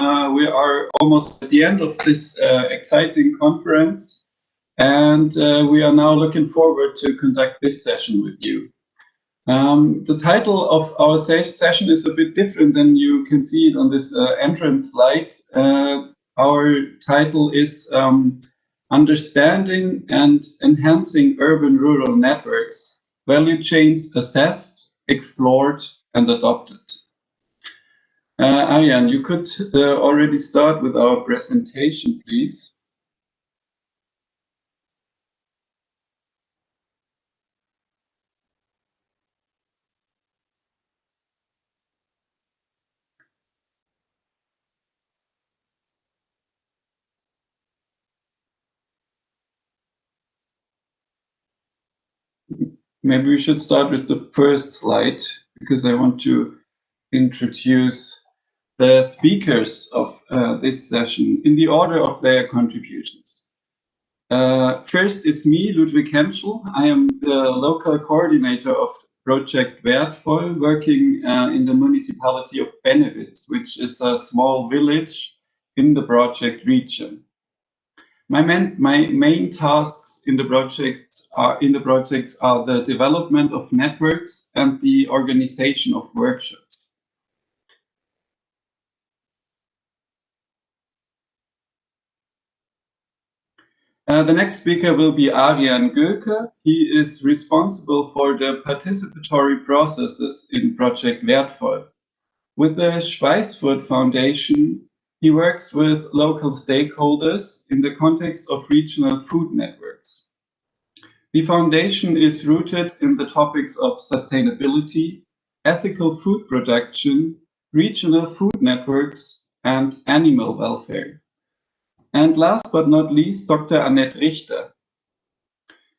We are almost at the end of this exciting conference, and we are now looking forward to conduct this session with you. The title of our session is a bit different than you can see it on this entrance slide. Our title is Understanding and Enhancing Urban-Rural Networks, Value Chains Assessed, Explored, and Adopted. Arian, you could already start with our presentation, please. Maybe we should start with the first slide, because I want to introduce the speakers of this session in the order of their contributions. First, it's me, Ludwig Hentschel. I am the local coordinator of Project WERTvoll, working in the municipality of Bennewitz, which is a small village in the project region. My main tasks in the projects are the development of networks and the organization of workshops. The next speaker will be Arian Gülker. He is responsible for the participatory processes in Project WERTvoll. With the Schweisfurth Foundation, he works with local stakeholders in the context of regional food networks. The foundation is rooted in the topics of sustainability, ethical food production, regional food networks, and animal welfare. And last but not least, Dr. Anett Richter.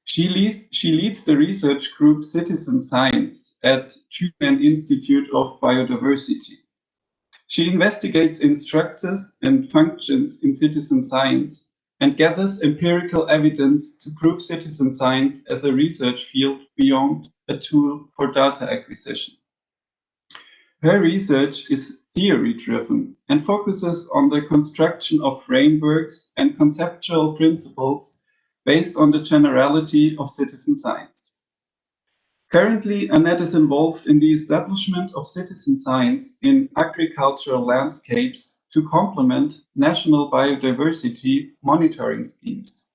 She leads the research group Citizen Science at Thünen Insitute of Biodiversity. She investigates in structures and functions in citizen science and gathers empirical evidence to prove citizen science as a research field beyond a tool for data acquisition. Her research is theory-driven and focuses on the construction of frameworks and conceptual principles based on the generality of citizen science. Currently, Anett is involved in the establishment of citizen science in agricultural landscapes to complement national biodiversity monitoring schemes,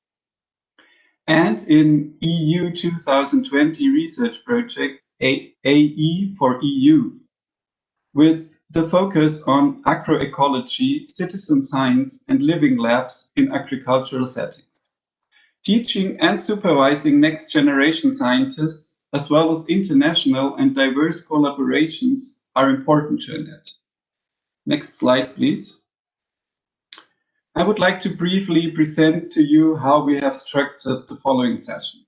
and in EU 2020 research project AE for EU, with the focus on agroecology, citizen science, and living labs in agricultural settings. Teaching and supervising next generation scientists, as well as international and diverse collaborations, are important to Anett. Next slide, please. I would like to briefly present to you how we have structured the following session.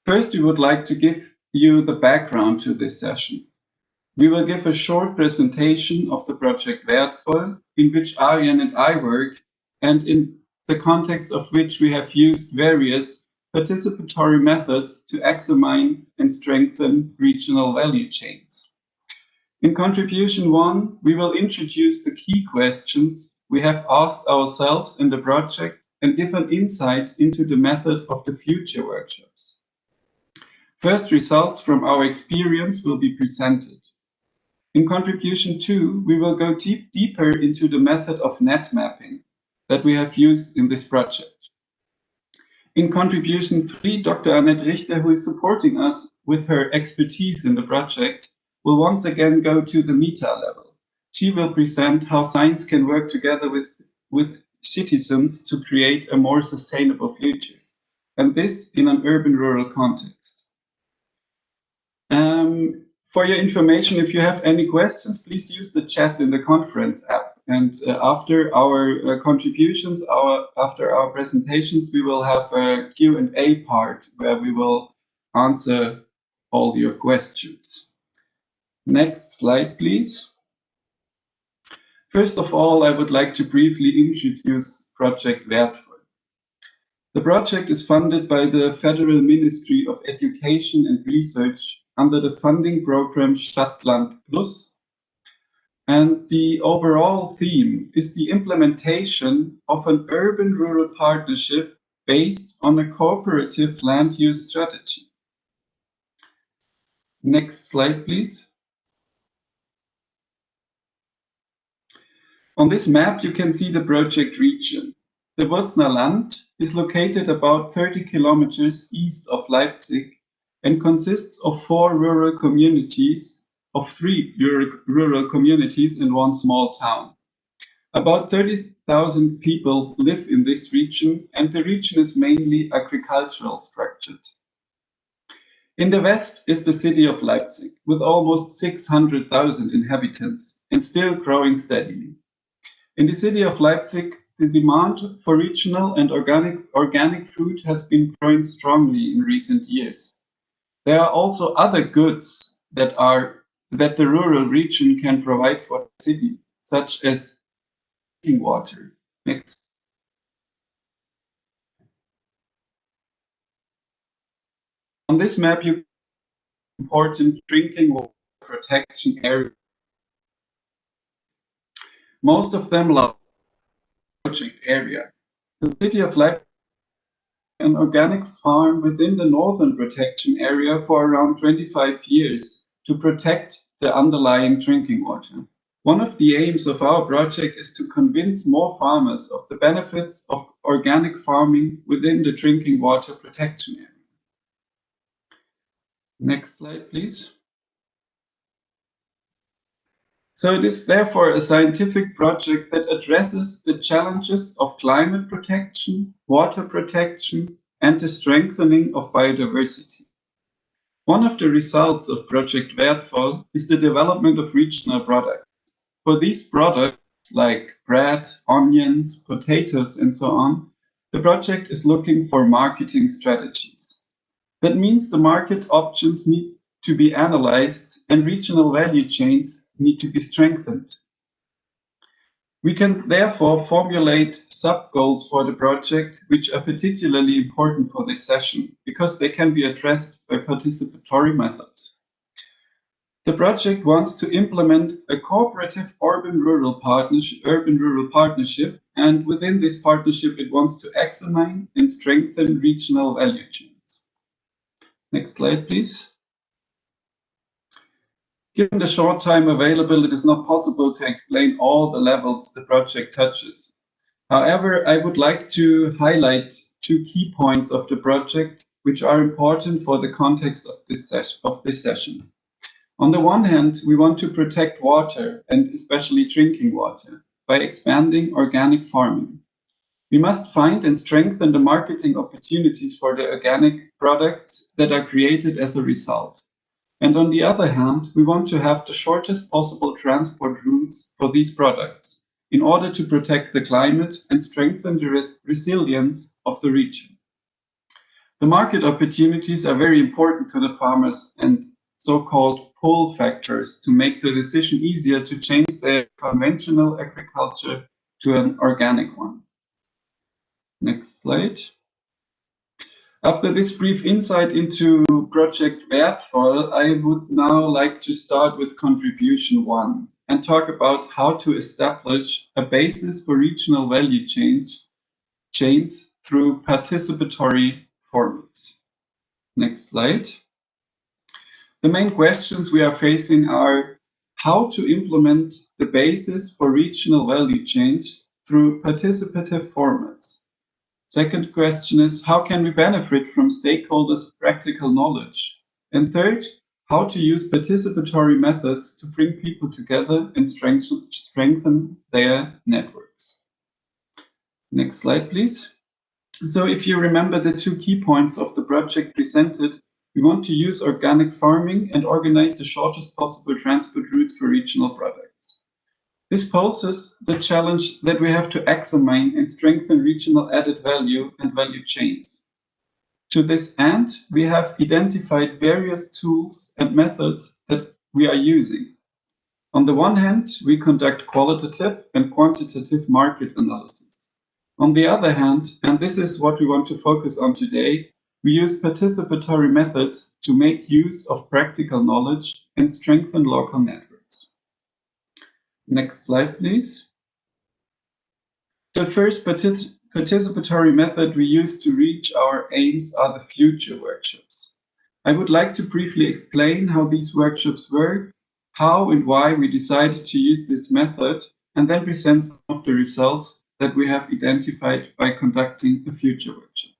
First, we would like to give you the background to this session. We will give a short presentation of the Project WERTvoll, in which Arian and I work, and in the context of which we have used various participatory methods to examine and strengthen regional value chains. In contribution 1, we will introduce the key questions we have asked ourselves in the project and give an insight into the method of the future workshops. First results from our experience will be presented. In contribution 2, we will go deeper into the method of net mapping that we have used in this project. In contribution 3, Dr. Anett Richter, who is supporting us with her expertise in the project, will once again go to the meta level. She will present how science can work together with citizens to create a more sustainable future, and this in an urban-rural context. For your information, if you have any questions, please use the chat in the conference app. And after our contributions, after our presentations, we will have a Q&A part where we will answer all your questions. Next slide, please. First of all, I would like to briefly introduce Project WERTvoll. The project is funded by the Federal Ministry of Education and Research under the funding program Stadt-Land-Plus. And the overall theme is the implementation of an urban-rural partnership based on a cooperative land use strategy. Next slide, please. On this map, you can see the project region. The Wurzner Land is located about 30 kilometers east of Leipzig and consists of 4 rural communities, of 3 rural communities in one small town. About 30,000 people live in this region, and the region is mainly agricultural structured. In the west is the city of Leipzig, with almost 600,000 inhabitants and still growing steadily. In the city of Leipzig, the demand for regional and organic food has been growing strongly in recent years. There are also other goods that the rural region can provide for the city, such as drinking water. Next. On this map, you see important drinking water protection areas. Most of them lie in the project area. The city of Leipzig has an organic farm within the northern protection area for around 25 years to protect the underlying drinking water. One of the aims of our project is to convince more farmers of the benefits of organic farming within the drinking water protection area. Next slide, please. So it is therefore a scientific project that addresses the challenges of climate protection, water protection, and the strengthening of biodiversity. One of the results of Project WERTvoll is the development of regional products. For these products, like bread, onions, potatoes, and so on, the project is looking for marketing strategies. That means the market options need to be analyzed and regional value chains need to be strengthened. We can therefore formulate sub-goals for the project, which are particularly important for this session, because they can be addressed by participatory methods. The project wants to implement a cooperative urban-rural partnership, and within this partnership it wants to examine and strengthen regional value chains. Next slide, please. Given the short time available, it is not possible to explain all the levels the project touches. However, I would like to highlight 2 key points of the project, which are important for the context of this session. On the one hand, we want to protect water, and especially drinking water, by expanding organic farming. We must find and strengthen the marketing opportunities for the organic products that are created as a result. And on the other hand, we want to have the shortest possible transport routes for these products in order to protect the climate and strengthen the resilience of the region. The market opportunities are very important to the farmers and so-called pull factors to make the decision easier to change their conventional agriculture to an organic one. Next slide. After this brief insight into Project WERTvoll, I would now like to start with contribution 1 and talk about how to establish a basis for regional value chains through participatory formats. Next slide. The main questions we are facing are how to implement the basis for regional value chains through participative formats. Second question is, how can we benefit from stakeholders' practical knowledge? And third, how to use participatory methods to bring people together and strengthen their networks. Next slide, please. So if you remember the 2 key points of the project presented, we want to use organic farming and organize the shortest possible transport routes for regional products. This poses the challenge that we have to examine and strengthen regional added value and value chains. To this end, we have identified various tools and methods that we are using. On the one hand, we conduct qualitative and quantitative market analysis. On the other hand, and this is what we want to focus on today, we use participatory methods to make use of practical knowledge and strengthen local networks. Next slide, please. The first participatory method we use to reach our aims are the future workshops. I would like to briefly explain how these workshops work, how and why we decided to use this method, and then present some of the results that we have identified by conducting a future workshop.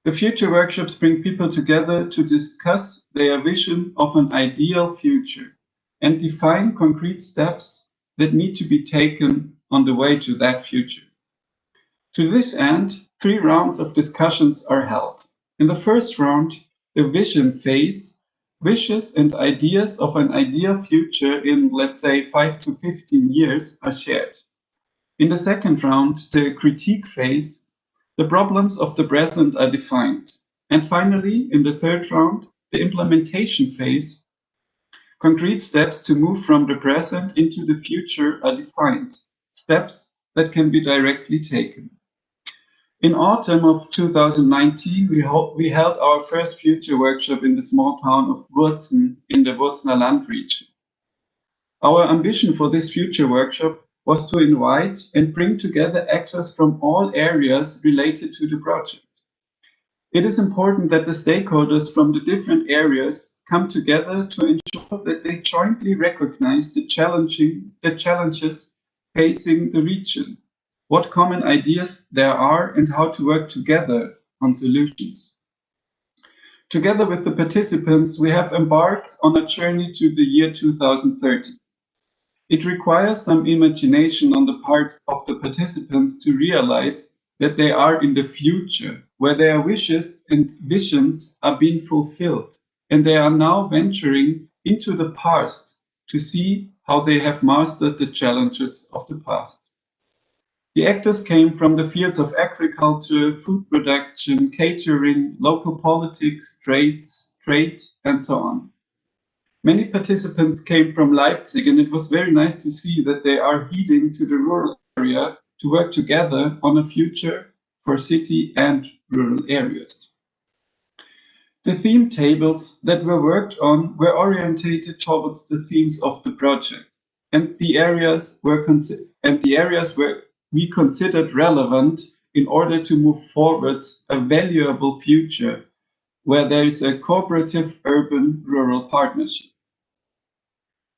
The future workshops bring people together to discuss their vision of an ideal future and define concrete steps that need to be taken on the way to that future. To this end, 3 rounds of discussions are held. In the first round, the vision phase, wishes and ideas of an ideal future in, let's say, 5 to 15 years are shared. In the second round, the critique phase, the problems of the present are defined. And finally, in the third round, the implementation phase, concrete steps to move from the present into the future are defined, steps that can be directly taken. In autumn of 2019, we held our first future workshop in the small town of Wurzen in the Wurzener Land region. Our ambition for this future workshop was to invite and bring together actors from all areas related to the project. It is important that the stakeholders from the different areas come together to ensure that they jointly recognize the challenges facing the region, what common ideas there are, and how to work together on solutions. Together with the participants, we have embarked on a journey to the year 2030. It requires some imagination on the part of the participants to realize that they are in the future, where their wishes and visions are being fulfilled, and they are now venturing into the past to see how they have mastered the challenges of the past. The actors came from the fields of agriculture, food production, catering, local politics, trade, and so on. Many participants came from Leipzig, and it was very nice to see that they are heading to the rural area to work together on a future for city and rural areas. The theme tables that were worked on were orientated towards the themes of the project, and the areas where we considered relevant in order to move forwards a valuable future where there is a cooperative urban-rural partnership.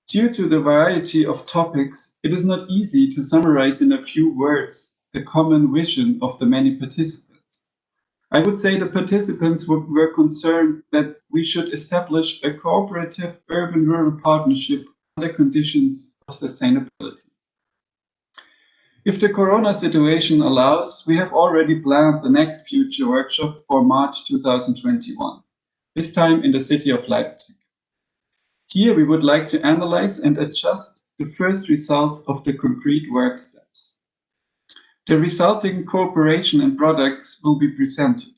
Due to the variety of topics, it is not easy to summarize in a few words the common vision of the many participants. I would say the participants were concerned that we should establish a cooperative urban-rural partnership under conditions of sustainability. If the corona situation allows, we have already planned the next future workshop for March 2021, this time in the city of Leipzig. Here we would like to analyze and adjust the first results of the concrete work steps. The resulting cooperation and products will be presented.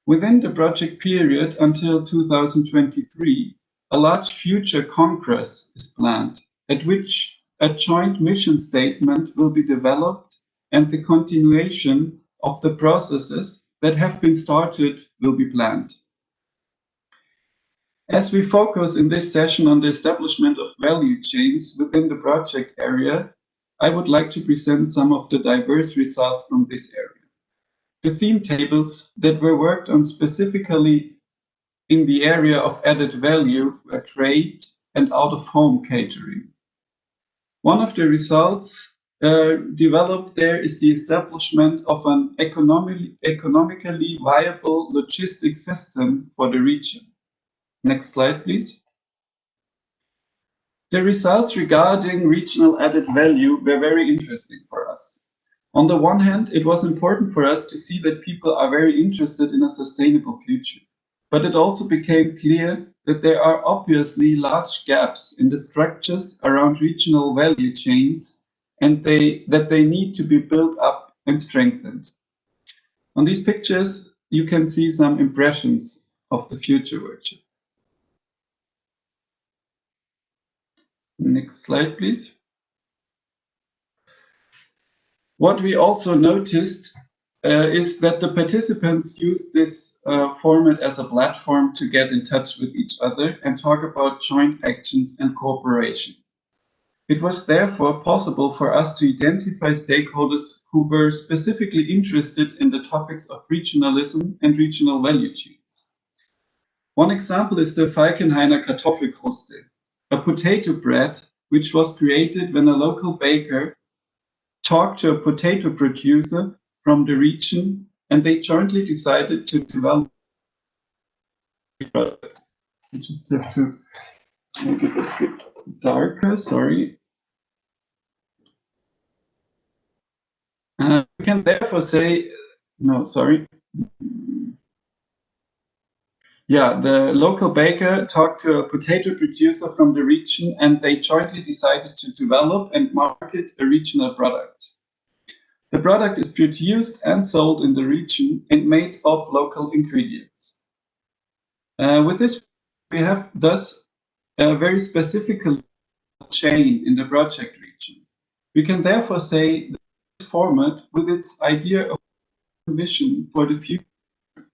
Within the project period until 2023, a large future congress is planned, at which a joint mission statement will be developed and the continuation of the processes that have been started will be planned. As we focus in this session on the establishment of value chains within the project area, I would like to present some of the diverse results from this area. The theme tables that were worked on specifically in the area of added value were trade and out-of-home catering. One of the results developed there is the establishment of an economically viable logistics system for the region. Next slide, please. The results regarding regional added value were very interesting for us. On the one hand, it was important for us to see that people are very interested in a sustainable future. But it also became clear that there are obviously large gaps in the structures around regional value chains and that they need to be built up and strengthened. On these pictures, you can see some impressions of the future workshop. Next slide, please. What we also noticed is that the participants use this format as a platform to get in touch with each other and talk about joint actions and cooperation. It was therefore possible for us to identify stakeholders who were specifically interested in the topics of regionalism and regional value chains. One example is the Falkenhainer Kartoffelkruste, a potato bread which was created when a local baker talked to a potato producer from the region, and they jointly decided to develop a product. I just have to make it a bit darker, sorry. We can therefore say, no, sorry. Yeah, the local baker talked to a potato producer from the region, and they jointly decided to develop and market a regional product. The product is produced and sold in the region and made of local ingredients. With this, we have thus a very specific chain in the project region. We can therefore say that this format, with its idea of vision for the future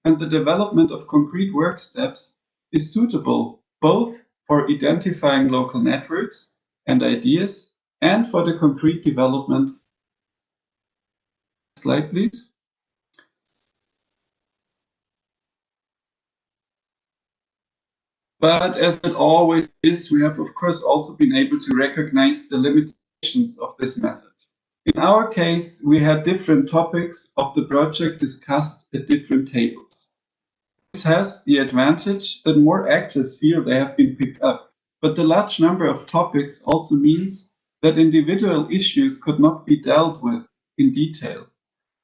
and the development of concrete work steps, is suitable both for identifying local networks and ideas and for the concrete development. Slide, please. But as it always is, we have of course also been able to recognize the limitations of this method. In our case, we had different topics of the project discussed at different tables. This has the advantage that more actors feel they have been picked up, but the large number of topics also means that individual issues could not be dealt with in detail.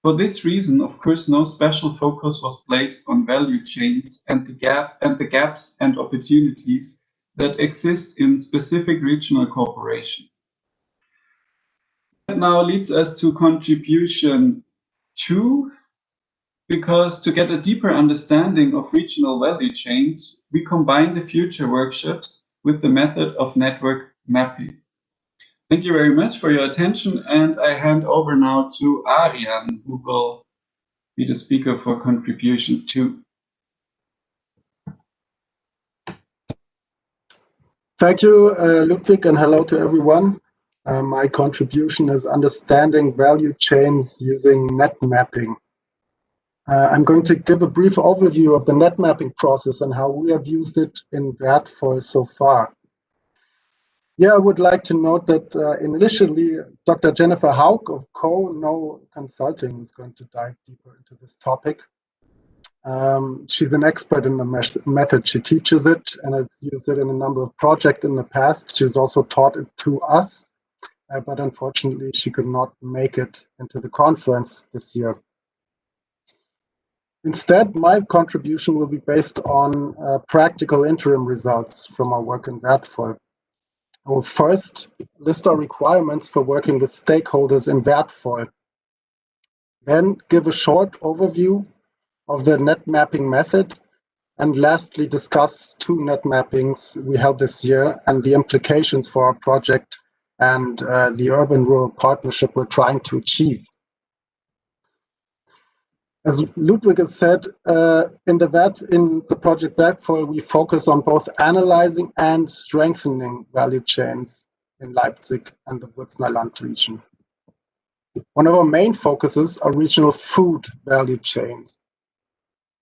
For this reason, of course, no special focus was placed on value chains and the gaps and opportunities that exist in specific regional cooperation. That now leads us to contribution 2, because to get a deeper understanding of regional value chains, we combine the future workshops with the method of network mapping. Thank you very much for your attention, and I hand over now to Arian, who will be the speaker for contribution 2. Thank you, Ludwig, and hello to everyone. My contribution is understanding value chains using net mapping. I'm going to give a brief overview of the net mapping process and how we have used it in WERTvoll so far. Yeah, I would like to note that initially, Dr. Jennifer Haug of Co-No Consulting is going to dive deeper into this topic. She's an expert in the method. She teaches it and has used it in a number of projects in the past. She's also taught it to us, but unfortunately, she could not make it into the conference this year. Instead, my contribution will be based on practical interim results from our work in WERTvoll. I will first list our requirements for working with stakeholders in WERTvoll, then give a short overview of the net mapping method, and lastly discuss 2 net mappings we held this year and the implications for our project and the urban-rural partnership we're trying to achieve. As Ludwig has said, in the project WERTvoll, we focus on both analyzing and strengthening value chains in Leipzig and the Würzner region. One of our main focuses are regional food value chains.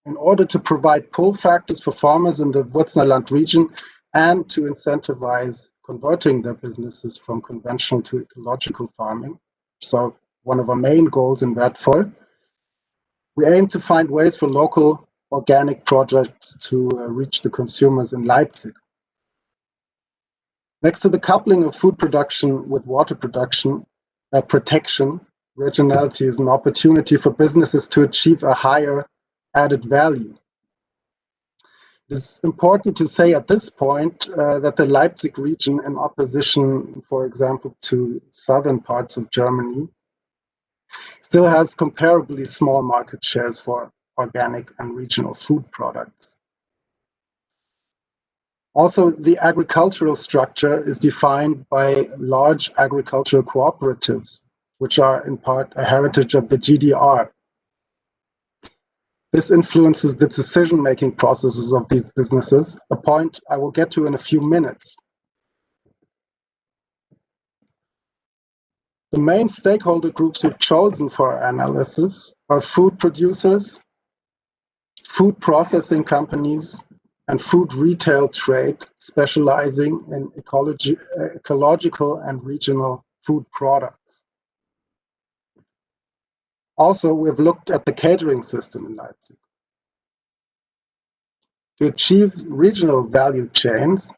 In order to provide pull factors for farmers in the Würzner region and to incentivize converting their businesses from conventional to ecological farming, so one of our main goals in WERTvoll, we aim to find ways for local organic projects to reach the consumers in Leipzig. Next to the coupling of food production with water production protection, regionality is an opportunity for businesses to achieve a higher added value. It is important to say at this point that the Leipzig region, in opposition, for example, to southern parts of Germany, still has comparably small market shares for organic and regional food products. Also, the agricultural structure is defined by large agricultural cooperatives, which are in part a heritage of the GDR. This influences the decision-making processes of these businesses, a point I will get to in a few minutes. The main stakeholder groups we've chosen for our analysis are food producers, food processing companies, and food retail trade specializing in ecological and regional food products. Also, we've looked at the catering system in Leipzig. To achieve regional value chains,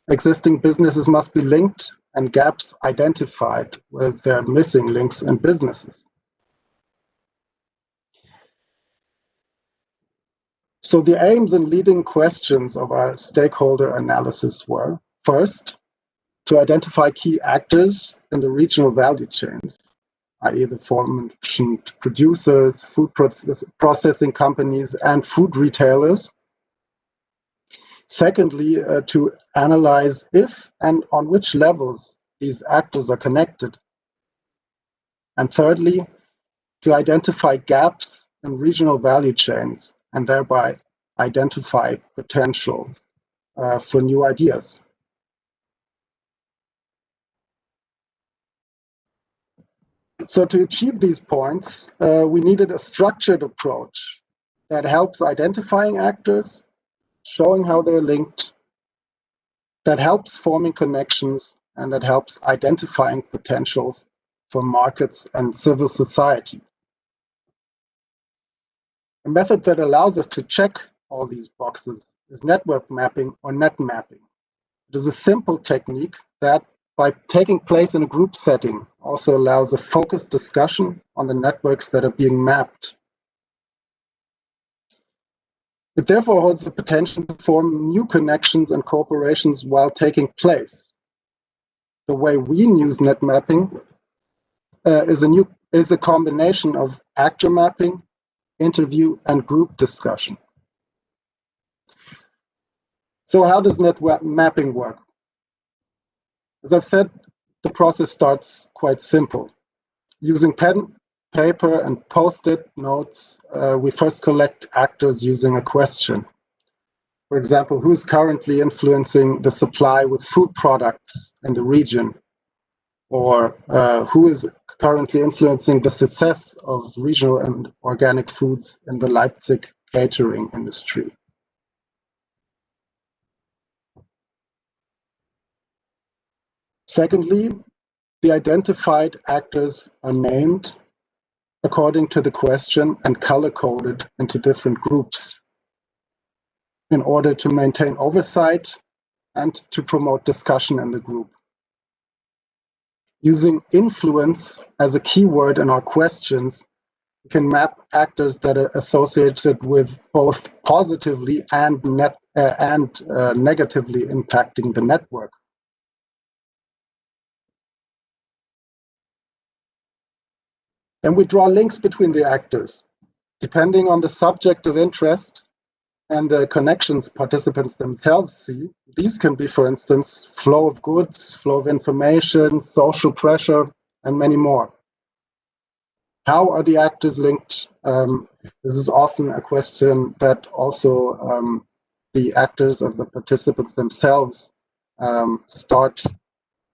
existing businesses must be linked and gaps identified with their missing links in businesses. So the aims and leading questions of our stakeholder analysis were, first, to identify key actors in the regional value chains, i.e. the aforementioned producers, food processing companies, and food retailers. Secondly, to analyze if and on which levels these actors are connected. And thirdly, to identify gaps in regional value chains and thereby identify potentials for new ideas. So to achieve these points, we needed a structured approach that helps identifying actors, showing how they're linked, that helps forming connections, and that helps identifying potentials for markets and civil society. A method that allows us to check all these boxes is network mapping or net mapping. It is a simple technique that, by taking place in a group setting, also allows a focused discussion on the networks that are being mapped. It therefore holds the potential to form new connections and cooperations while taking place. The way we use net mapping is a combination of actor mapping, interview, and group discussion. So how does net mapping work? As I've said, the process starts quite simple. Using pen, paper, and post-it notes, we first collect actors using a question. For example, who's currently influencing the supply with food products in the region? Or who is currently influencing the success of regional and organic foods in the Leipzig catering industry? Secondly, the identified actors are named according to the question and color-coded into different groups in order to maintain oversight and to promote discussion in the group. Using influence as a keyword in our questions, we can map actors that are associated with both positively and negatively impacting the network. Then we draw links between the actors. Depending on the subject of interest and the connections participants themselves see, these can be, for instance, flow of goods, flow of information, social pressure, and many more. How are the actors linked? This is often a question that also the actors or the participants themselves start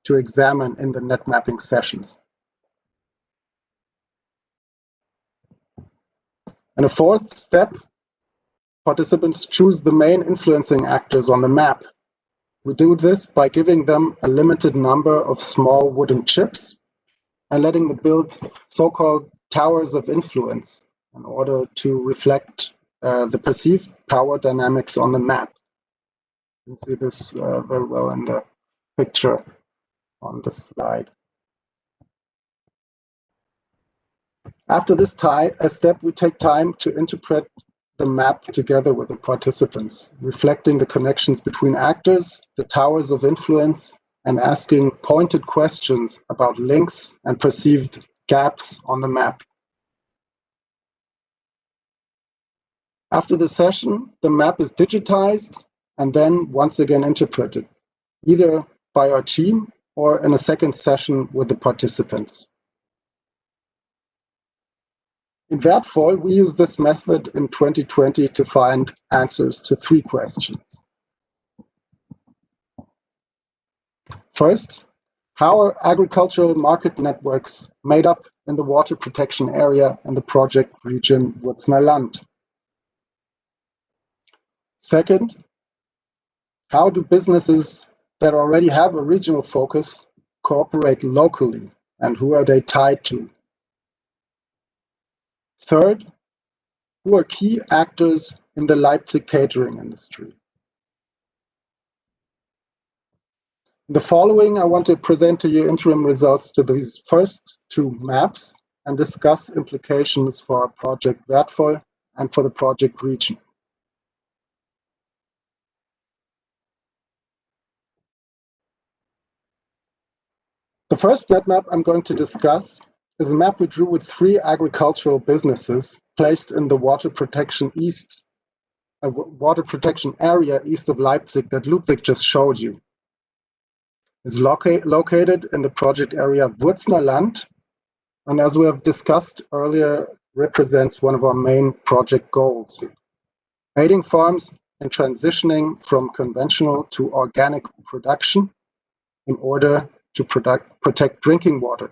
to examine in the net mapping sessions. And a fourth step, participants choose the main influencing actors on the map. We do this by giving them a limited number of small wooden chips and letting them build so-called towers of influence in order to reflect the perceived power dynamics on the map. You can see this very well in the picture on the slide. After this step, we take time to interpret the map together with the participants, reflecting the connections between actors, the towers of influence, and asking pointed questions about links and perceived gaps on the map. After the session, the map is digitized and then once again interpreted, either by our team or in a second session with the participants. In WERTvoll, we use this method in 2020 to find answers to 3 questions. First, How are agricultural market networks made up in the water protection area in the project region Würzner Land? Second, how do businesses that already have a regional focus cooperate locally, and who are they tied to? Third, who are key actors in the Leipzig catering industry? In the following, I want to present to you interim results to these first two maps and discuss implications for our project WERTvoll and for the project region. The first net map I'm going to discuss is a map we drew with 3 agricultural businesses placed in the water protection area east of Leipzig that Ludwig just showed you. It's located in the project area Würzner Land, and as we have discussed earlier, represents one of our main project goals, aiding farms in transitioning from conventional to organic production in order to protect drinking water.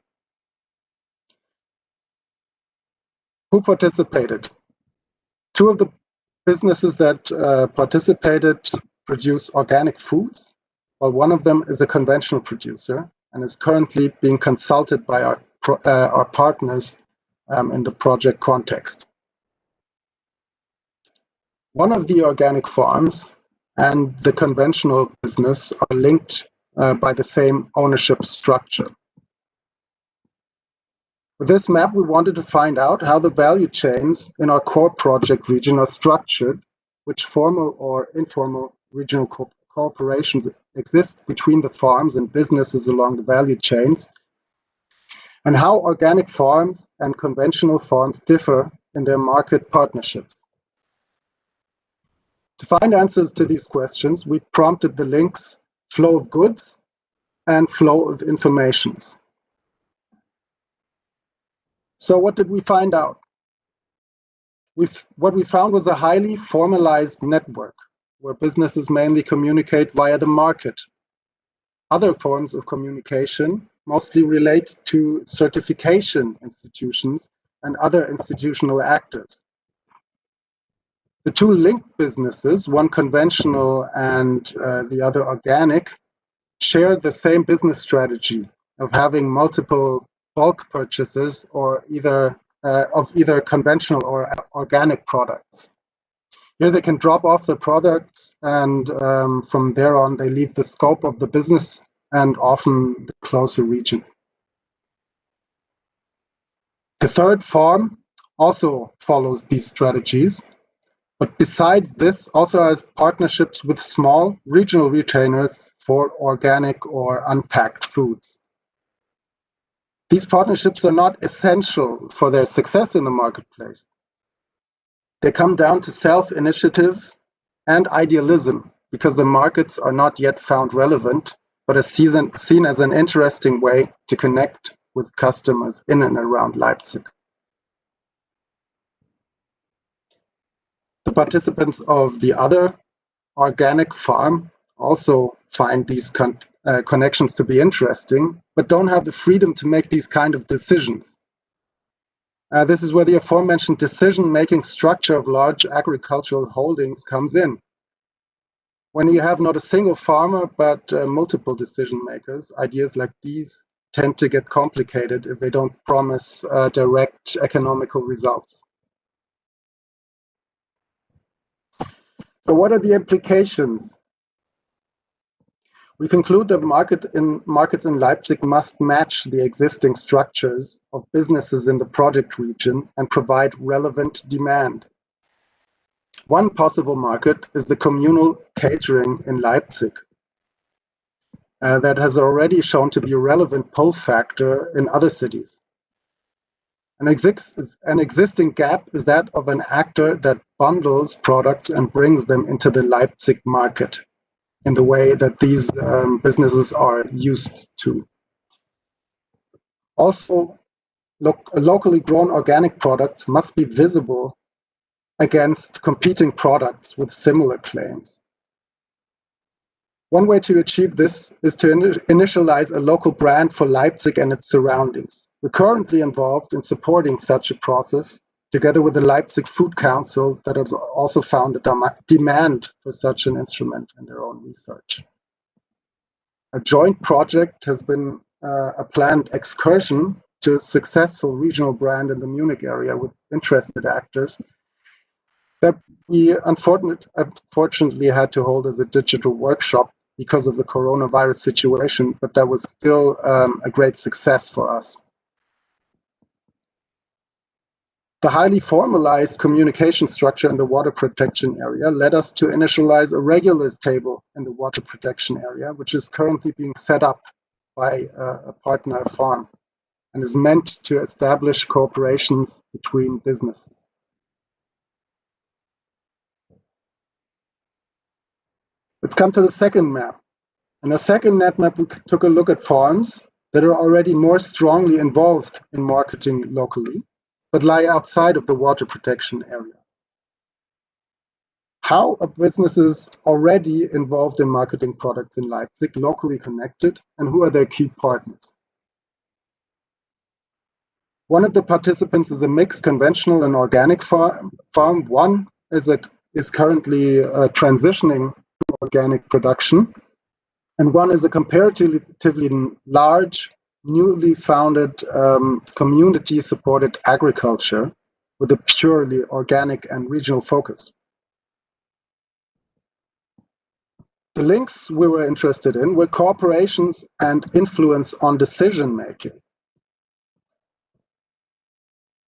Who participated? 2 of the businesses that participated produce organic foods, while one of them is a conventional producer and is currently being consulted by our partners in the project context. One of the organic farms and the conventional business are linked by the same ownership structure. With this map, we wanted to find out how the value chains in our core project region are structured, which formal or informal regional cooperations exist between the farms and businesses along the value chains, and how organic farms and conventional farms differ in their market partnerships. To find answers to these questions, we prompted the links flow of goods and flow of informations. So what did we find out? What we found was a highly formalized network where businesses mainly communicate via the market. Other forms of communication mostly relate to certification institutions and other institutional actors. The 2 linked businesses, one conventional and the other organic, share the same business strategy of having multiple bulk purchases or either conventional or organic products. Here they can drop off the products, and from there on they leave the scope of the business and often the closer region. The third farm also follows these strategies, but besides this also has partnerships with small regional retailers for organic or unpacked foods. These partnerships are not essential for their success in the marketplace. They come down to self-initiative and idealism because the markets are not yet found relevant, but are seen as an interesting way to connect with customers in and around Leipzig. The participants of the other organic farm also find these connections to be interesting, but don't have the freedom to make these kind of decisions. This is where the aforementioned decision-making structure of large agricultural holdings comes in. When you have not a single farmer, but multiple decision makers, ideas like these tend to get complicated if they don't promise direct economical results. So what are the implications? We conclude that markets in Leipzig must match the existing structures of businesses in the project region and provide relevant demand. One possible market is the communal catering in Leipzig that has already shown to be a relevant pull factor in other cities. An existing gap is that of an actor that bundles products and brings them into the Leipzig market in the way that these businesses are used to. Also, locally grown organic products must be visible against competing products with similar claims. One way to achieve this is to initialize a local brand for Leipzig and its surroundings. We're currently involved in supporting such a process, together with the Leipzig Food Council that has also found a demand for such an instrument in their own research. A joint project has been a planned excursion to a successful regional brand in the Munich area with interested actors that we unfortunately had to hold as a digital workshop because of the coronavirus situation, but that was still a great success for us. The highly formalized communication structure in the water protection area led us to initialize a regulars table in the water protection area, which is currently being set up by a partner farm and is meant to establish cooperations between businesses. Let's come to the second map. In our second net map, we took a look at farms that are already more strongly involved in marketing locally, but lie outside of the water protection area. How are businesses already involved in marketing products in Leipzig locally connected, and who are their key partners? One of the participants is a mixed conventional and organic farm. One is currently transitioning to organic production, and one is a comparatively large, newly founded community-supported agriculture with a purely organic and regional focus. The links we were interested in were cooperations and influence on decision-making.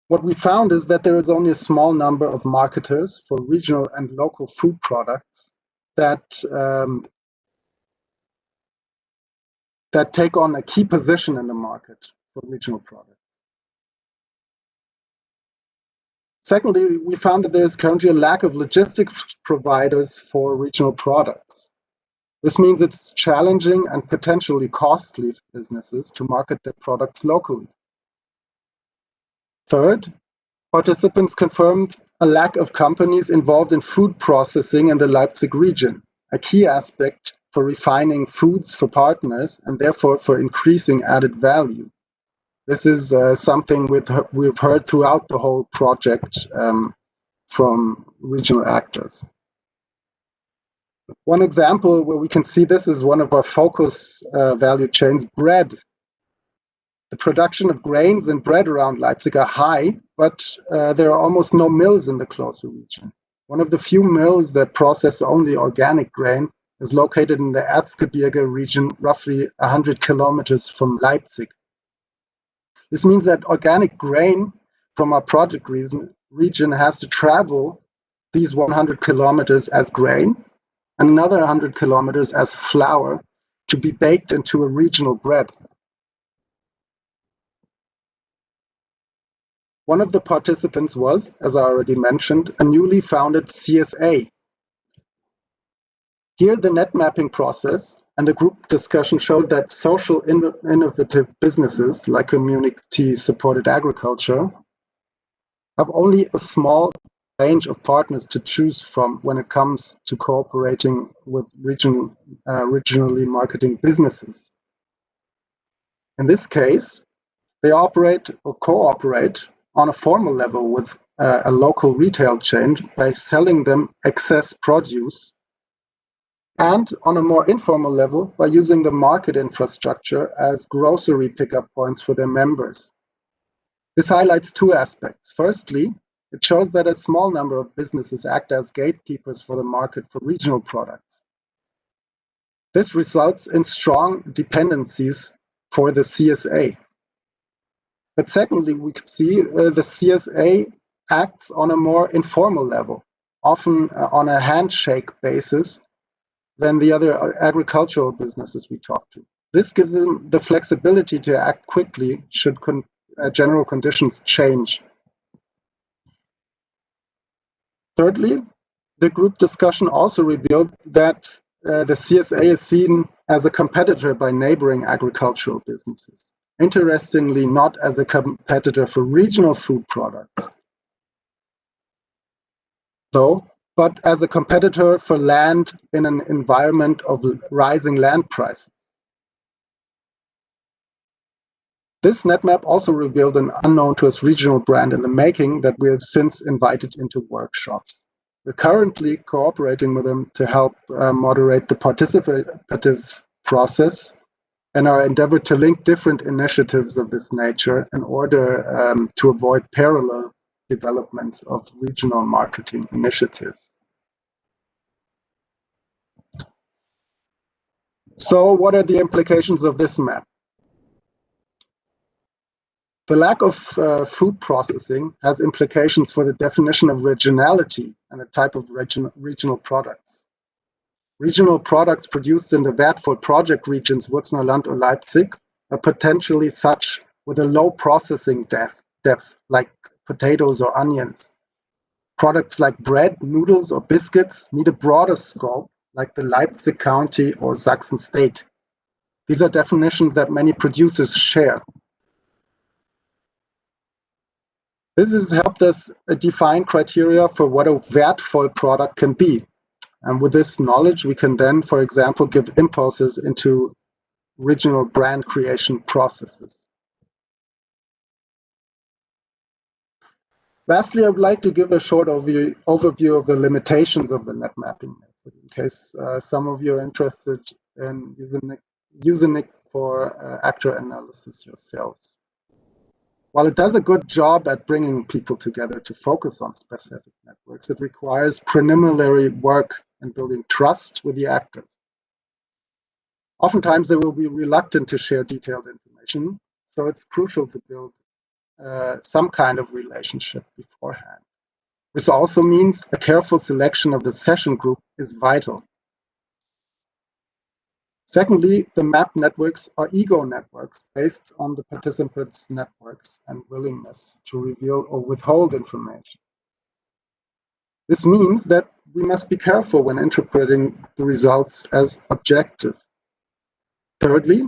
What we found is that there is only a small number of marketers for regional and local food products that take on a key position in the market for regional products. Secondly, we found that there is currently a lack of logistics providers for regional products. This means it's challenging and potentially costly for businesses to market their products locally. Third, participants confirmed a lack of companies involved in food processing in the Leipzig region, a key aspect for refining foods for partners and therefore for increasing added value. This is something we've heard throughout the whole project from regional actors. One example where we can see this is one of our focus value chains, bread. The production of grains and bread around Leipzig are high, but there are almost no mills in the closer region. One of the few mills that process only organic grain is located in the Erzgebirge region, roughly 100 kilometers from Leipzig. This means that organic grain from our project region has to travel these 100 kilometers as grain and another 100 kilometers as flour to be baked into a regional bread. One of the participants was, as I already mentioned, a newly founded CSA. Here, the net mapping process and the group discussion showed that social innovative businesses like community-supported agriculture have only a small range of partners to choose from when it comes to cooperating with regionally marketing businesses. In this case, they operate or cooperate on a formal level with a local retail chain by selling them excess produce, and on a more informal level by using the market infrastructure as grocery pickup points for their members. This highlights two aspects. Firstly, it shows that a small number of businesses act as gatekeepers for the market for regional products. This results in strong dependencies for the CSA. But secondly, we could see the CSA acts on a more informal level, often on a handshake basis than the other agricultural businesses we talk to. This gives them the flexibility to act quickly should general conditions change. Thirdly, the group discussion also revealed that the CSA is seen as a competitor by neighboring agricultural businesses. Interestingly, not as a competitor for regional food products. Though but as a competitor for land in an environment of rising land prices. This net map also revealed an unknown to us regional brand in the making that we have since invited into workshops. We're currently cooperating with them to help moderate the participative process and our endeavor to link different initiatives of this nature in order to avoid parallel developments of regional marketing initiatives. So what are the implications of this map? The lack of food processing has implications for the definition of regionality and the type of regional products. Regional products produced in the WERTvoll project regions Würzner Land or Leipzig are potentially such with a low processing depth, like potatoes or onions. Products like bread, noodles, or biscuits need a broader scope, like the Leipzig County or Sachsen State. These are definitions that many producers share. This has helped us define criteria for what a WERTvoll product can be. And with this knowledge, we can then, for example, give impulses into regional brand creation processes. Lastly, I would like to give a short overview of the limitations of the net mapping method, in case some of you are interested in using it for actor analysis yourselves. While it does a good job at bringing people together to focus on specific networks, it requires preliminary work in building trust with the actors. Oftentimes, they will be reluctant to share detailed information, so it's crucial to build some kind of relationship beforehand. This also means a careful selection of the session group is vital. Secondly, the map networks are ego networks based on the participants' networks and willingness to reveal or withhold information. This means that we must be careful when interpreting the results as objective. Thirdly,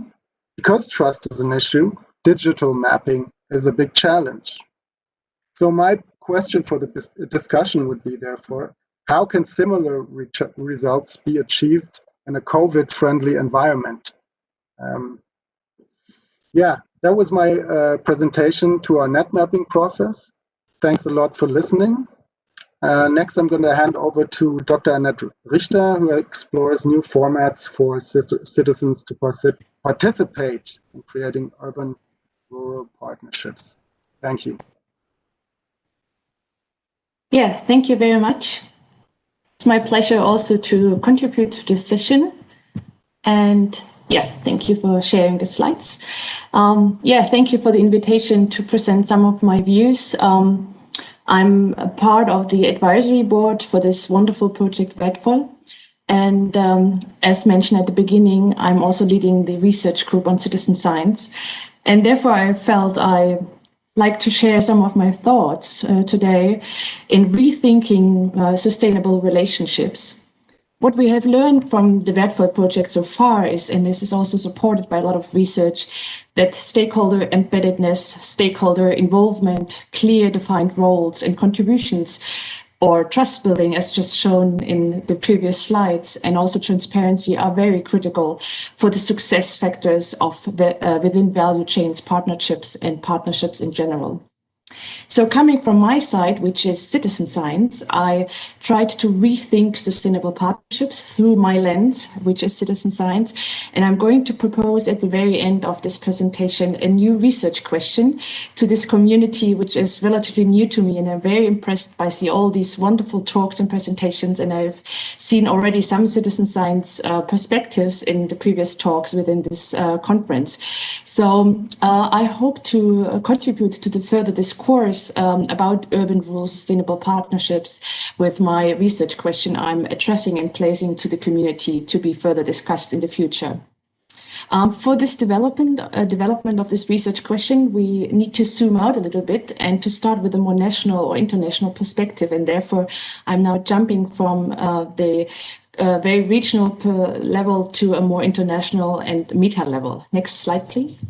because trust is an issue, digital mapping is a big challenge. So my question for the discussion would be, therefore, how can similar results be achieved in a COVID-friendly environment? Yeah, that was my presentation to our net mapping process. Thanks a lot for listening. Next, I'm going to hand over to Dr. Anett Richter, who explores new formats for citizens to participate in creating urban-rural partnerships. Thank you. Yeah, thank you very much. It's my pleasure also to contribute to this session. And yeah, thank you for sharing the slides. Yeah, thank you for the invitation to present some of my views. I'm a part of the advisory board for this wonderful project WERTvoll. And as mentioned at the beginning, I'm also leading the research group on citizen science. And therefore, I felt I like to share some of my thoughts today in rethinking sustainable relationships. What we have learned from the WERTvoll project so far is, and this is also supported by a lot of research, that stakeholder embeddedness, stakeholder involvement, clear defined roles and contributions, or trust building, as just shown in the previous slides, and also transparency are very critical for the success factors of within value chains, partnerships, and partnerships in general. So coming from my side, which is citizen science, I tried to rethink sustainable partnerships through my lens, which is citizen science. And I'm going to propose at the very end of this presentation a new research question to this community, which is relatively new to me. And I'm very impressed by all these wonderful talks and presentations. And I've seen already some citizen science perspectives in the previous talks within this conference. So I hope to contribute to the further discourse about urban-rural sustainable partnerships with my research question I'm addressing and placing to the community to be further discussed in the future. For this development of this research question, we need to zoom out a little bit and to start with a more national or international perspective. And therefore, I'm now jumping from the very regional level to a more international and meta level. Next slide, please.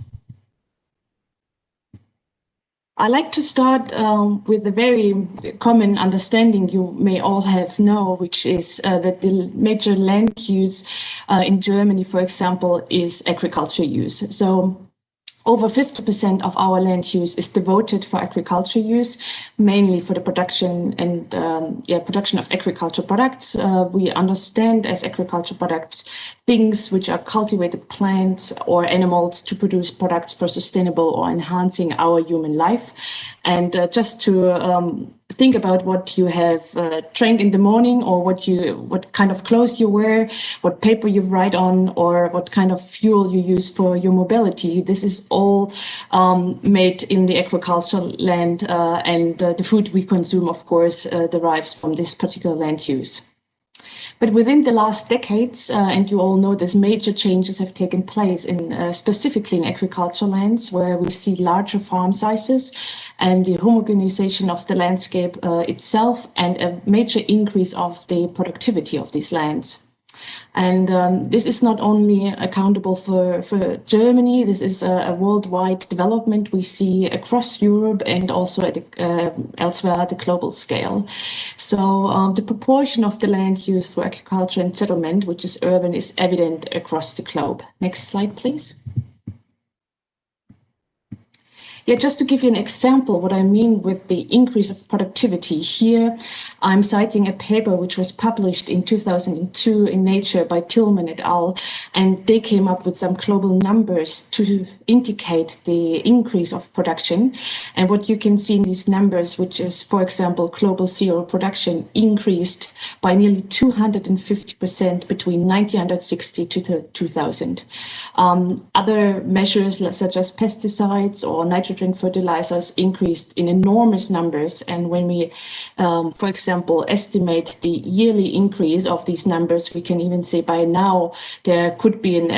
I like to start with a very common understanding you may all know, which is that the major land use in Germany, for example, is agriculture use. So over 50% of our land use is devoted for agriculture use, mainly for the production and production of agricultural products. We understand as agricultural products things which are cultivated plants or animals to produce products for sustainable or enhancing our human life. And just to think about what you have drank in the morning, or what kind of clothes you wear, what paper you write on, or what kind of fuel you use for your mobility. This is all made in the agricultural land, and the food we consume, of course, derives from this particular land use. But within the last decades, and you all know this, major changes have taken place in specifically in agricultural lands, where we see larger farm sizes and the homogenization of the landscape itself, and a major increase of the productivity of these lands. And this is not only accountable for Germany, this is a worldwide development we see across Europe and also at elsewhere at the global scale. So the proportion of the land used for agriculture and settlement, which is urban, is evident across the globe. Next slide, please. Yeah, just to give you an example, what I mean with the increase of productivity here, I'm citing a paper which was published in 2002 in Nature by Tillman et al. And they came up with some global numbers to indicate the increase of production. And what you can see in these numbers, which is, for example, global cereal production increased by nearly 250% between 1960 to 2000. Other measures such as pesticides or nitrogen fertilizers increased in enormous numbers. And when we, for example, estimate the yearly increase of these numbers, we can even say by now there could be an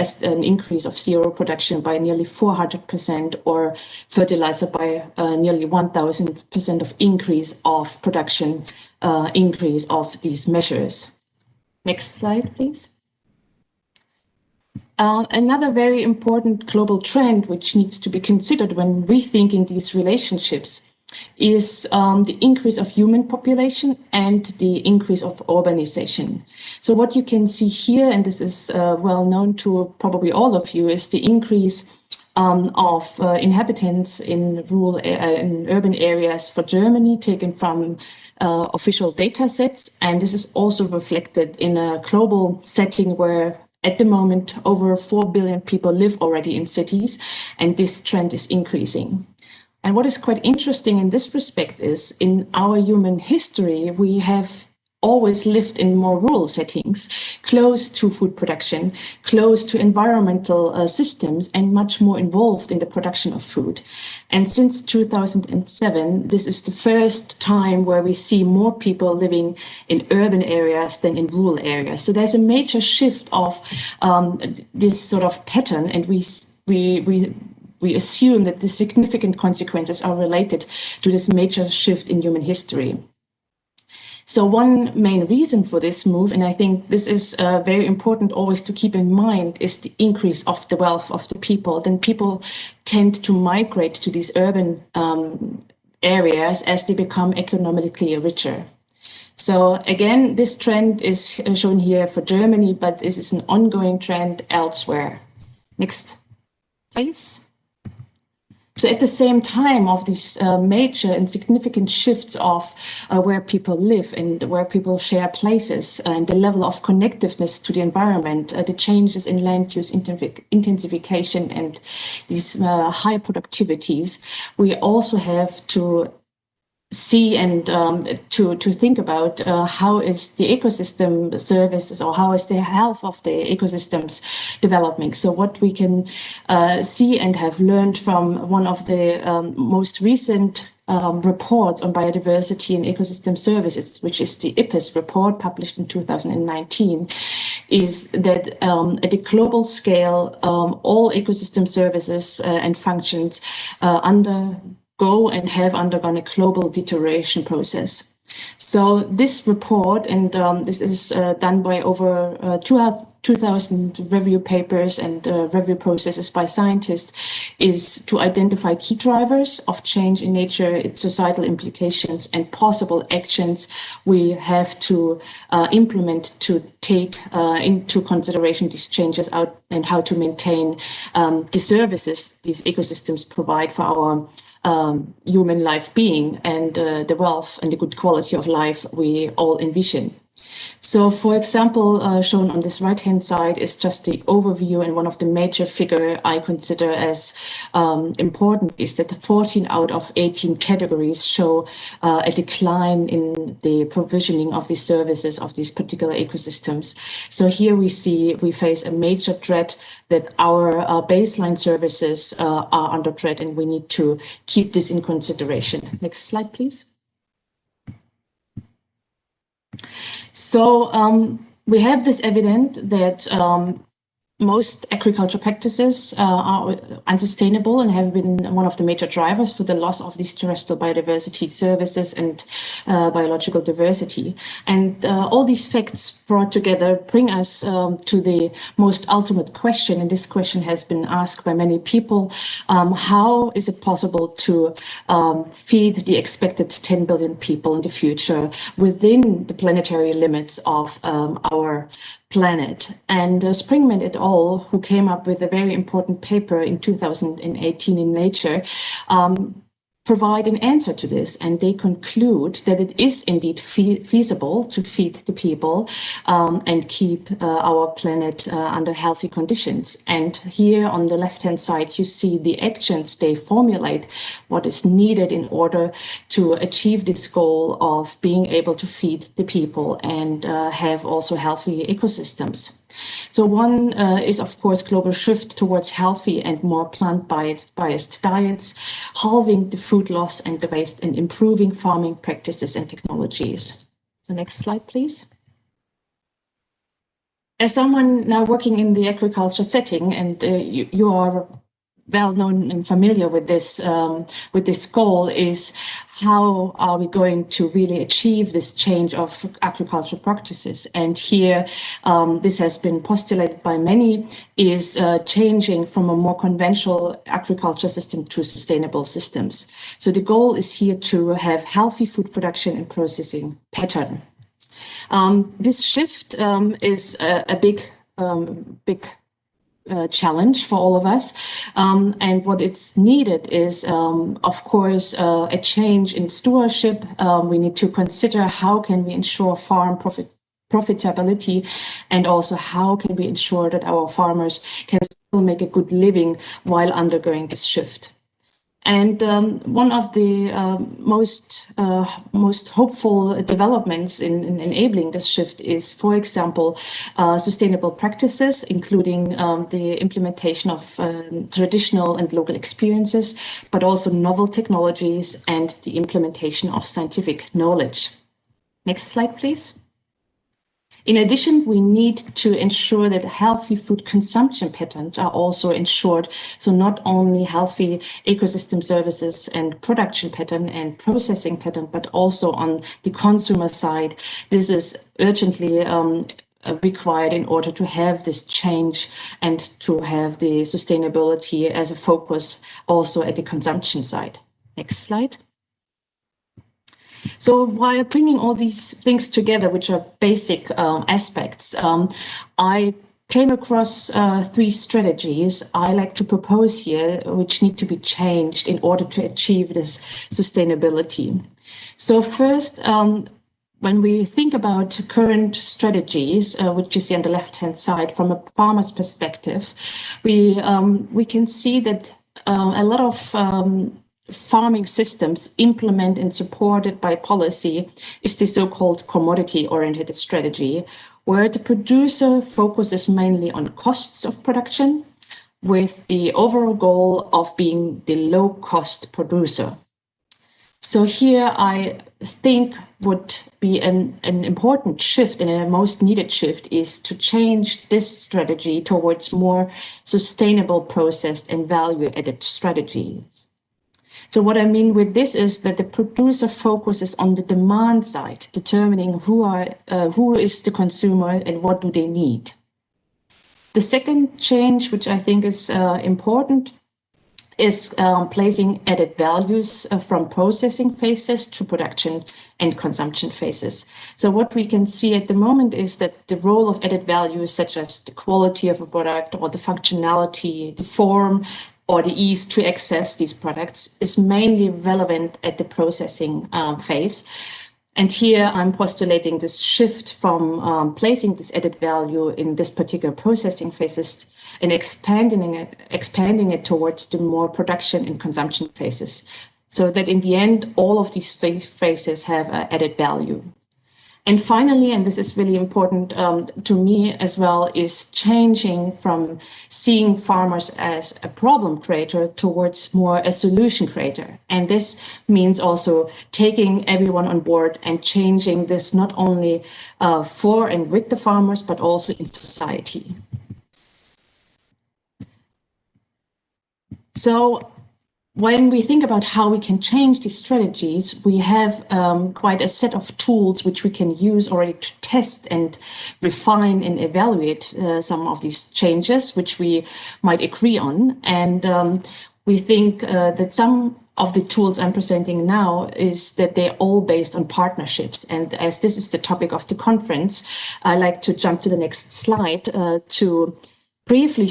increase of cereal production by nearly 400%, or fertilizer by nearly 1000% of increase of production, increase of these measures. Next slide, please. Another very important global trend which needs to be considered when rethinking these relationships is the increase of human population and the increase of urbanization. So what you can see here, and this is well known to probably all of you, is the increase of inhabitants in rural in urban areas for Germany, taken from official data sets. And this is also reflected in a global setting where at the moment, over 4 billion people live already in cities, and this trend is increasing. And what is quite interesting in this respect is, in our human history, we have always lived in more rural settings, close to food production, close to environmental systems, and much more involved in the production of food. And since 2007, this is the first time where we see more people living in urban areas than in rural areas. So there's a major shift of this sort of pattern, and we assume that the significant consequences are related to this major shift in human history. So one main reason for this move, and I think this is very important always to keep in mind, is the increase of the wealth of the people. Then people tend to migrate to these urban areas as they become economically richer. So again, this trend is shown here for Germany, but this is an ongoing trend elsewhere. Next, please. So at the same time of these major and significant shifts of where people live and where people share places, and the level of connectiveness to the environment, the changes in land use intensification and these high productivities, we also have to see and to think about how is the ecosystem services, or how is the health of the ecosystems developing. So what we can see and have learned from one of the most recent reports on biodiversity and ecosystem services, which is the IPBES report published in 2019, is that at a global scale, all ecosystem services and functions undergo and have undergone a global deterioration process. So this report, and this is done by over 2,000 review papers and review processes by scientists, is to identify key drivers of change in nature, its societal implications, and possible actions we have to implement to take into consideration these changes out and how to maintain the services these ecosystems provide for our human life being and the wealth and the good quality of life we all envision. So, for example, shown on this right-hand side is just the overview, and one of the major figures I consider as important is that 14 out of 18 categories show a decline in the provisioning of these services of these particular ecosystems. So here we face a major threat that our baseline services are under threat, and we need to keep this in consideration. Next slide, please. So we have this evidence that most agriculture practices are unsustainable and have been one of the major drivers for the loss of these terrestrial biodiversity services and biological diversity. And all these facts brought together bring us to the most ultimate question, and this question has been asked by many people. How is it possible to feed the expected 10 billion people in the future within the planetary limits of our planet? And Springman et al., who came up with a very important paper in 2018 in Nature, provide an answer to this, and they conclude that it is indeed feasible to feed the people and keep our planet under healthy conditions. And here on the left-hand side, you see the actions they formulate, what is needed in order to achieve this goal of being able to feed the people and have also healthy ecosystems. So one is, of course, global shift towards healthy and more plant-based diets, halving the food loss and the waste, and improving farming practices and technologies. So next slide, please. As someone now working in the agriculture setting, and you are well known and familiar with this goal, is how are we going to really achieve this change of agricultural practices? And here, this has been postulated by many, is changing from a more conventional agriculture system to sustainable systems. So the goal is here to have healthy food production and processing pattern. This shift is a big challenge for all of us. And what is needed is, of course, a change in stewardship. We need to consider how can we ensure farm profitability, and also how can we ensure that our farmers can still make a good living while undergoing this shift. And one of the most hopeful developments in enabling this shift is, for example, sustainable practices, including the implementation of traditional and local experiences, but also novel technologies and the implementation of scientific knowledge. Next slide, please. In addition, we need to ensure that healthy food consumption patterns are also ensured. So not only healthy ecosystem services and production pattern and processing pattern, but also on the consumer side. This is urgently required in order to have this change and to have the sustainability as a focus also at the consumption side. Next slide. So while bringing all these things together, which are basic aspects, I came across 3 strategies I like to propose here, which need to be changed in order to achieve this sustainability. So first, when we think about current strategies, which you see on the left-hand side from a farmer's perspective, we can see that a lot of farming systems implemented and supported by policy is the so-called commodity-oriented strategy, where the producer focuses mainly on costs of production with the overall goal of being the low-cost producer. So here I think would be an important shift, and a most needed shift, is to change this strategy towards more sustainable processed and value-added strategies. So what I mean with this is that the producer focuses on the demand side, determining who is the consumer and what do they need. The second change, which I think is important, is placing added values from processing phases to production and consumption phases. So what we can see at the moment is that the role of added values, such as the quality of a product or the functionality, the form, or the ease to access these products, is mainly relevant at the processing phase. And here I'm postulating this shift from placing this added value in this particular processing phases and expanding it towards the more production and consumption phases, so that in the end, all of these phases have added value. And finally, and this is really important to me as well, is changing from seeing farmers as a problem creator towards more a solution creator. And this means also taking everyone on board and changing this not only for and with the farmers, but also in society. So when we think about how we can change these strategies, we have quite a set of tools which we can use already to test and refine and evaluate some of these changes, which we might agree on. And we think that some of the tools I'm presenting now is that they're all based on partnerships. And as this is the topic of the conference, I like to jump to the next slide to briefly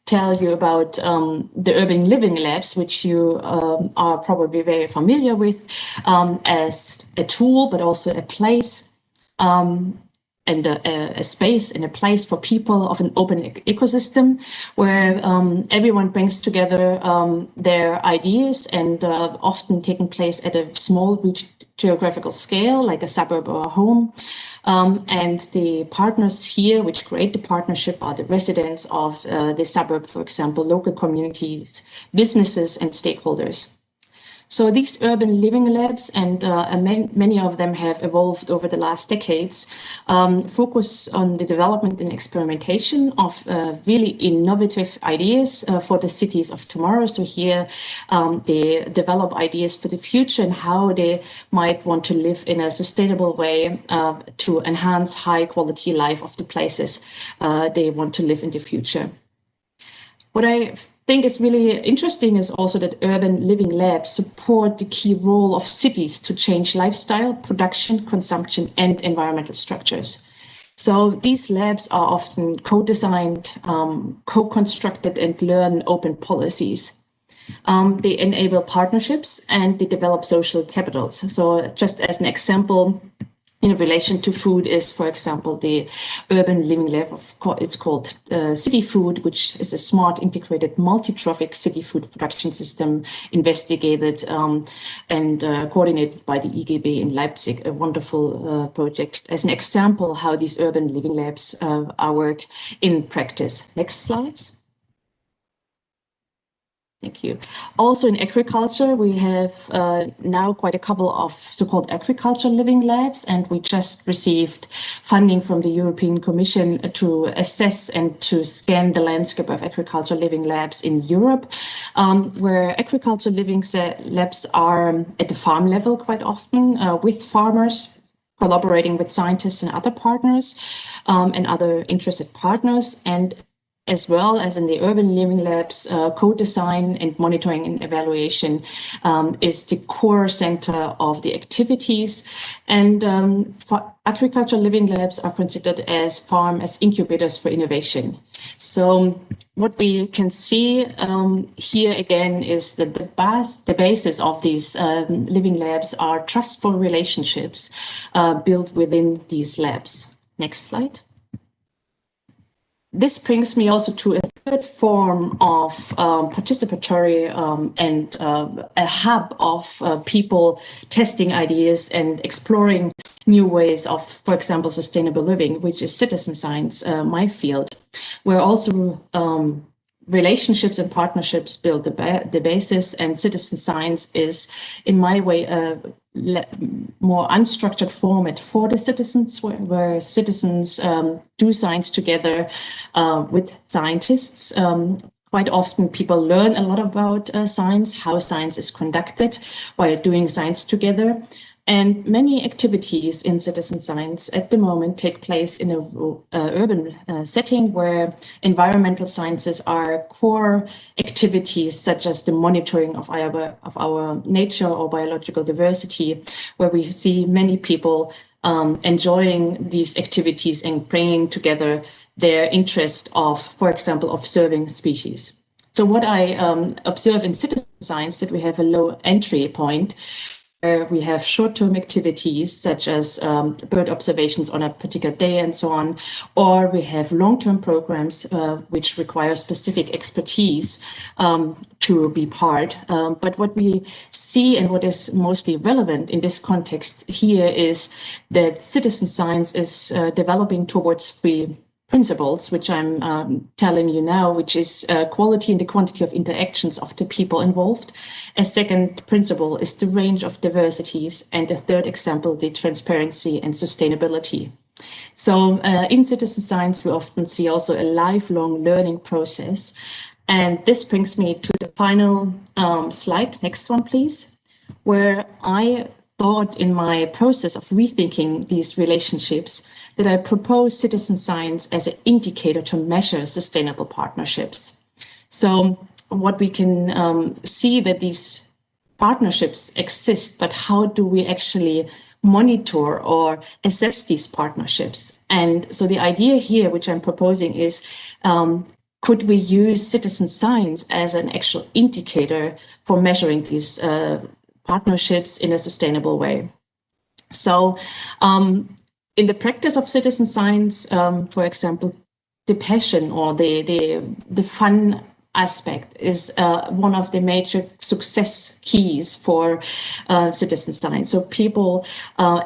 tell you about the urban living labs, which you are probably very familiar with as a tool, but also a place and a space and a place for people of an open ecosystem where everyone brings together their ideas and often taking place at a small geographical scale, like a suburb or a home. And the partners here, which create the partnership, are the residents of the suburb, for example, local communities, businesses, and stakeholders. So these urban living labs, and many of them have evolved over the last decades, focus on the development and experimentation of really innovative ideas for the cities of tomorrow. So here they develop ideas for the future and how they might want to live in a sustainable way to enhance high quality life of the places they want to live in the future. What I think is really interesting is also that urban living labs support the key role of cities to change lifestyle, production, consumption, and environmental structures. So these labs are often co-designed, co-constructed, and learn open policies. They enable partnerships and they develop social capitals. So just as an example, in relation to food is, for example, the urban living lab, it's called City Food, which is a smart integrated multi-trophic city food production system investigated and coordinated by the IGB in Leipzig, a wonderful project as an example how these urban living labs are work in practice. Next slides. Thank you. Also in agriculture, we have now quite a couple of so-called agriculture living labs, and we just received funding from the European Commission to assess and to scan the landscape of agriculture living labs in Europe, where agriculture living labs are at the farm level quite often with farmers, collaborating with scientists and other partners and other interested partners, and as well as in the urban living labs, co-design and monitoring and evaluation is the core center of the activities. And for agricultural living labs are considered as incubators for innovation. So what we can see here again is that the basis of these living labs are trustful relationships built within these labs. Next slide. This brings me also to a third form of participatory and a hub of people testing ideas and exploring new ways of, for example, sustainable living, which is citizen science, my field, where also relationships and partnerships build the basis, and citizen science is, in my way, a more unstructured format for the citizens, where citizens do science together with scientists, quite often people learn a lot about science, how science is conducted while doing science together. And many activities in citizen science at the moment take place in an urban setting where environmental sciences are core activities, such as the monitoring of our nature or biological diversity, where we see many people enjoying these activities and bringing together their interest of, for example, observing species. So what I observe in citizen science, that we have a low entry point, where we have short-term activities such as bird observations on a particular day and so on, or we have long-term programs which require specific expertise to be part. But what we see and what is mostly relevant in this context here is that citizen science is developing towards three principles, which I'm telling you now, which is quality and the quantity of interactions of the people involved. A second principle is the range of diversities. And a third example, the transparency and sustainability. So in citizen science, we often see also a lifelong learning process. And this brings me to the final slide. Next one, please, where I thought in my process of rethinking these relationships that I propose citizen science as an indicator to measure sustainable partnerships. So what we can see that these partnerships exist, but how do we actually monitor or assess these partnerships? And so the idea here, which I'm proposing, is could we use citizen science as an actual indicator for measuring these partnerships in a sustainable way? So in the practice of citizen science, for example, the passion or the fun aspect is one of the major success keys for citizen science. So people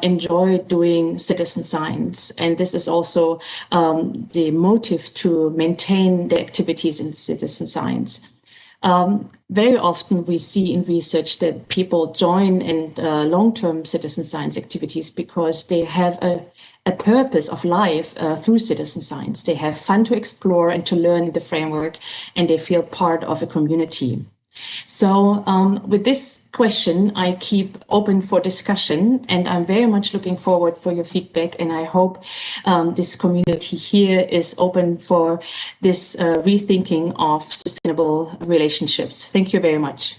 enjoy doing citizen science, and this is also the motive to maintain the activities in citizen science. Very often we see in research that people join in long-term citizen science activities because they have a purpose of life through citizen science. They have fun to explore and to learn in the framework, and they feel part of a community. So with this question, I keep open for discussion, and I'm very much looking forward for your feedback. And I hope this community here is open for this rethinking of sustainable relationships. Thank you very much.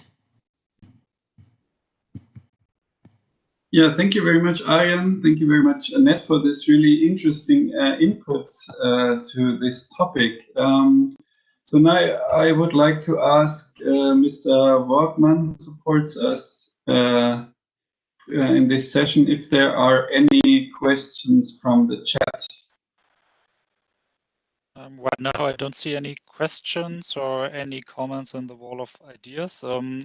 Yeah, thank you very much, Arian. Thank you very much, Anett, for this really interesting inputs to this topic. So now I would like to ask Mr. Workman, who supports us in this session, if there are any questions from the chat. Right now, I don't see any questions or any comments on the wall of ideas.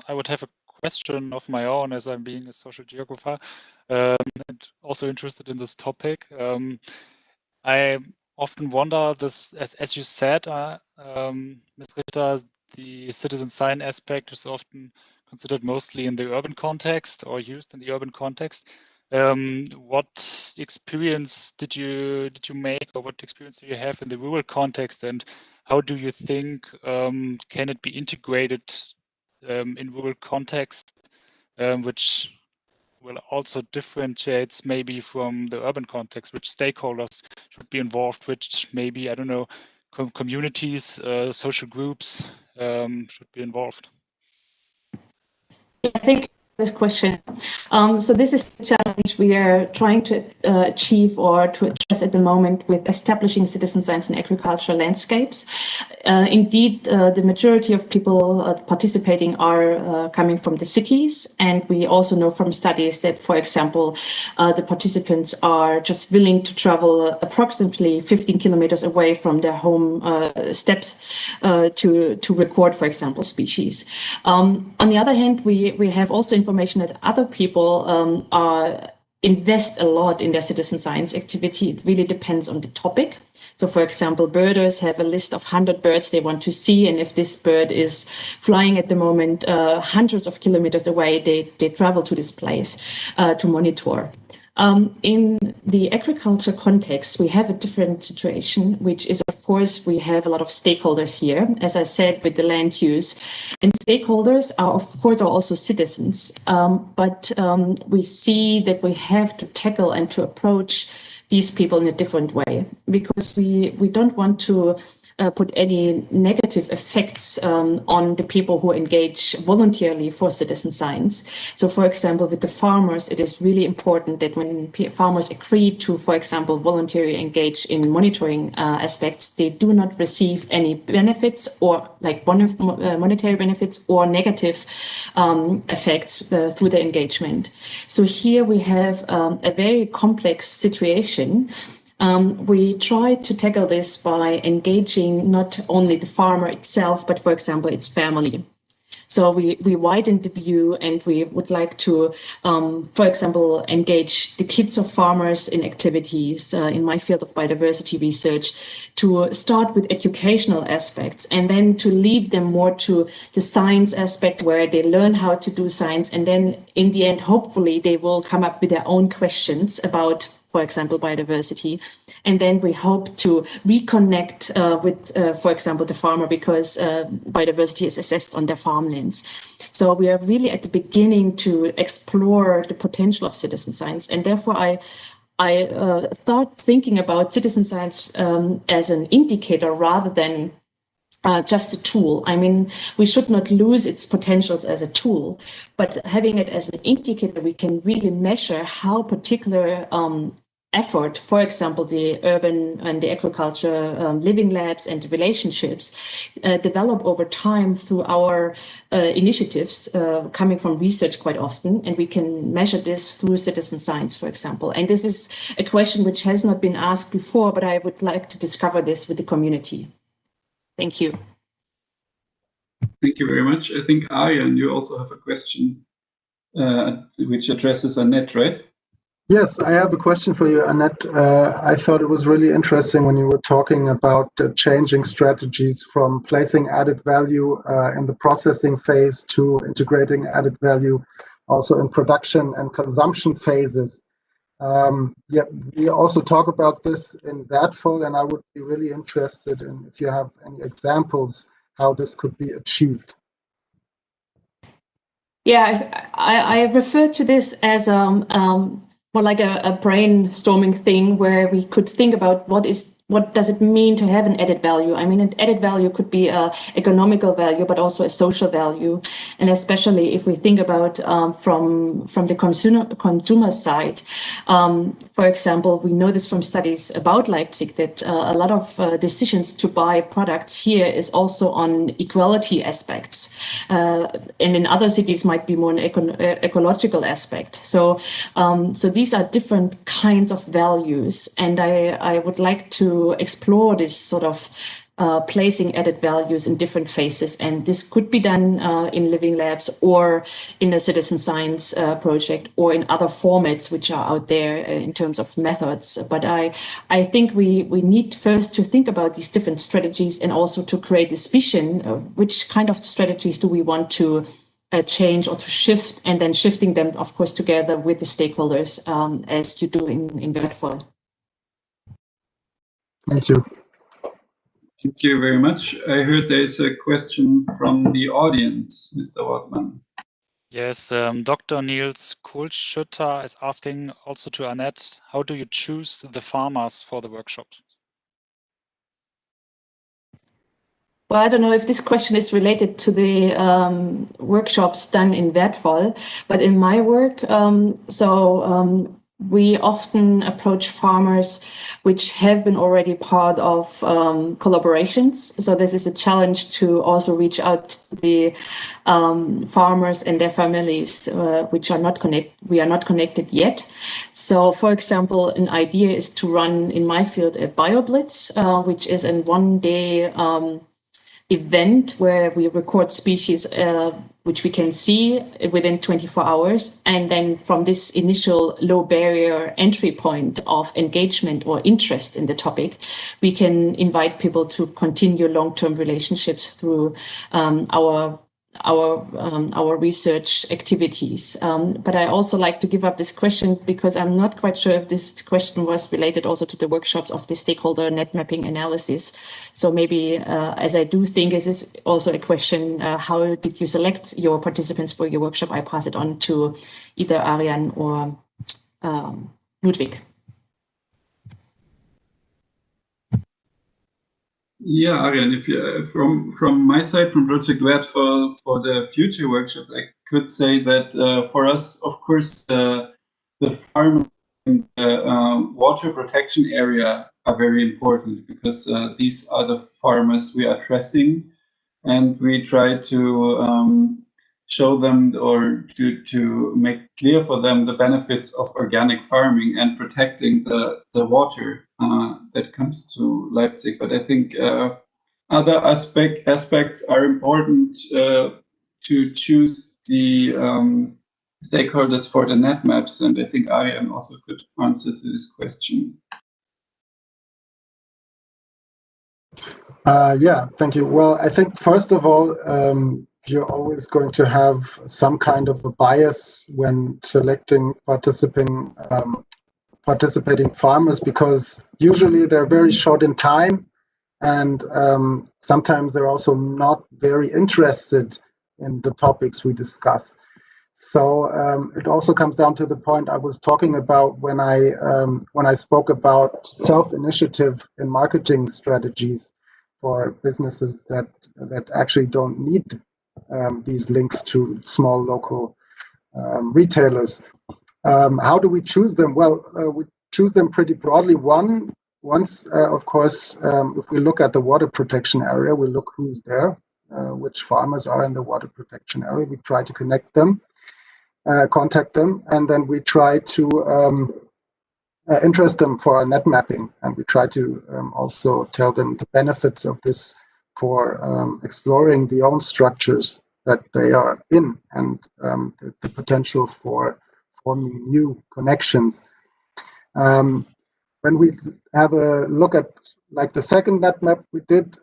I would have a question of my own, as I'm being a social geographer and also interested in this topic. I often wonder this, as you said, Ms. Richter, the citizen science aspect is often considered mostly in the urban context or used in the urban context. What experience did you make, or what experience do you have in the rural context, and how do you think can it be integrated in rural context, which will also differentiates maybe from the urban context, which stakeholders should be involved, which maybe, I don't know, communities, social groups should be involved? I think this question. So this is the challenge we are trying to achieve or to address at the moment with establishing citizen science in agricultural landscapes. Indeed, the majority of people participating are coming from the cities, and we also know from studies that, for example, the participants are just willing to travel approximately 15 kilometers away from their home steps to record, for example, species. On the other hand, we have also information that other people invest a lot in their citizen science activity. It really depends on the topic. So, for example, birders have a list of 100 birds they want to see, and if this bird is flying at the moment hundreds of kilometers away, they travel to this place to monitor. In the agriculture context, we have a different situation, which is, of course, we have a lot of stakeholders here, as I said, with the land use. And stakeholders are, of course, are also citizens. But we see that we have to tackle and to approach these people in a different way, because we don't want to put any negative effects on the people who engage voluntarily for citizen science. So, for example, with the farmers, it is really important that when farmers agree to, for example, voluntarily engage in monitoring aspects, they do not receive any benefits or like monetary benefits or negative effects through the engagement. So here we have a very complex situation. We try to tackle this by engaging not only the farmer itself, but, for example, its family. So we widen the view, and we would like to, for example, engage the kids of farmers in activities in my field of biodiversity research, to start with educational aspects and then to lead them more to the science aspect where they learn how to do science. And then in the end, hopefully, they will come up with their own questions about, for example, biodiversity. And then we hope to reconnect with, for example, the farmer, because biodiversity is assessed on their farmlands. So we are really at the beginning to explore the potential of citizen science. And therefore, I thought thinking about citizen science as an indicator rather than just a tool. I mean, we should not lose its potentials as a tool, but having it as an indicator, we can really measure how particular effort, for example, the urban and the agriculture living labs and the relationships develop over time through our initiatives coming from research quite often. And we can measure this through citizen science, for example. And this is a question which has not been asked before, but I would like to discover this with the community. Thank you. Thank you very much. I think, Arian, you also have a question which addresses Anett, right? Yes, I have a question for you, Anett. I thought it was really interesting when you were talking about changing strategies from placing added value in the processing phase to integrating added value also in production and consumption phases. Yeah, we also talk about this in WERTvoll, and I would be really interested in if you have any examples how this could be achieved. Yeah, I refer to this as more like a brainstorming thing where we could think about what does it mean to have an added value? I mean, an added value could be an economical value, but also a social value. And especially if we think about from the consumer side, for example, we know this from studies about Leipzig that a lot of decisions to buy products here is also on equality aspects. And in other cities might be more an ecological aspect. So these are different kinds of values. And I would like to explore this sort of placing added values in different phases. And this could be done in living labs or in a citizen science project or in other formats which are out there in terms of methods. But I think we need first to think about these different strategies and also to create this vision of which kind of strategies do we want to change or to shift, and then shifting them, of course, together with the stakeholders as you do in WERTvoll. Thank you. Thank you very much. I heard there's a question from the audience, Mr. Wortmann. Yes, Dr. Niels Kohlschütter is asking also to Anett, how do you choose the farmers for the workshop? Well, I don't know if this question is related to the workshops done in WERTvoll, but in my work, we often approach farmers which have been already part of collaborations. So this is a challenge to also reach out to the farmers and their families which are not we are not connected yet. So, for example, an idea is to run in my field a BioBlitz, which is a one-day event where we record species which we can see within 24 hours. And then from this initial low barrier entry point of engagement or interest in the topic, we can invite people to continue long-term relationships through our our research activities. But I also like to give up this question because I'm not quite sure if this question was related also to the workshops of the stakeholder net mapping analysis. So maybe, as I do think this is also a question, how did you select your participants for your workshop? I pass it on to either Arian or Ludwig. Yeah, Arian, if you, from my side, from Project WERTvoll, for the future workshops, I could say that for us, of course, the farm and the water protection area are very important because these are the farmers we are addressing, and we try to show them or to make clear for them the benefits of organic farming and protecting the water that comes to Leipzig. But I think other aspects are important to choose the stakeholders for the net maps, and I think Arian also could answer to this question. Yeah, thank you. Well, I think first of all, you're always going to have some kind of a bias when selecting participating farmers, because usually they're very short in time, and sometimes they're also not very interested in the topics we discuss. So it also comes down to the point I was talking about when I spoke about self-initiative in marketing strategies for businesses that actually don't need these links to small local retailers. How do we choose them? Well, we choose them pretty broadly. Once, of course, if we look at the water protection area, we look who's there, which farmers are in the water protection area. We try to connect them, contact them, and then we try to interest them for our net mapping, and we try to also tell them the benefits of this for exploring the own structures that they are in, and the potential for forming new connections. When we have a look at like the second net map we did,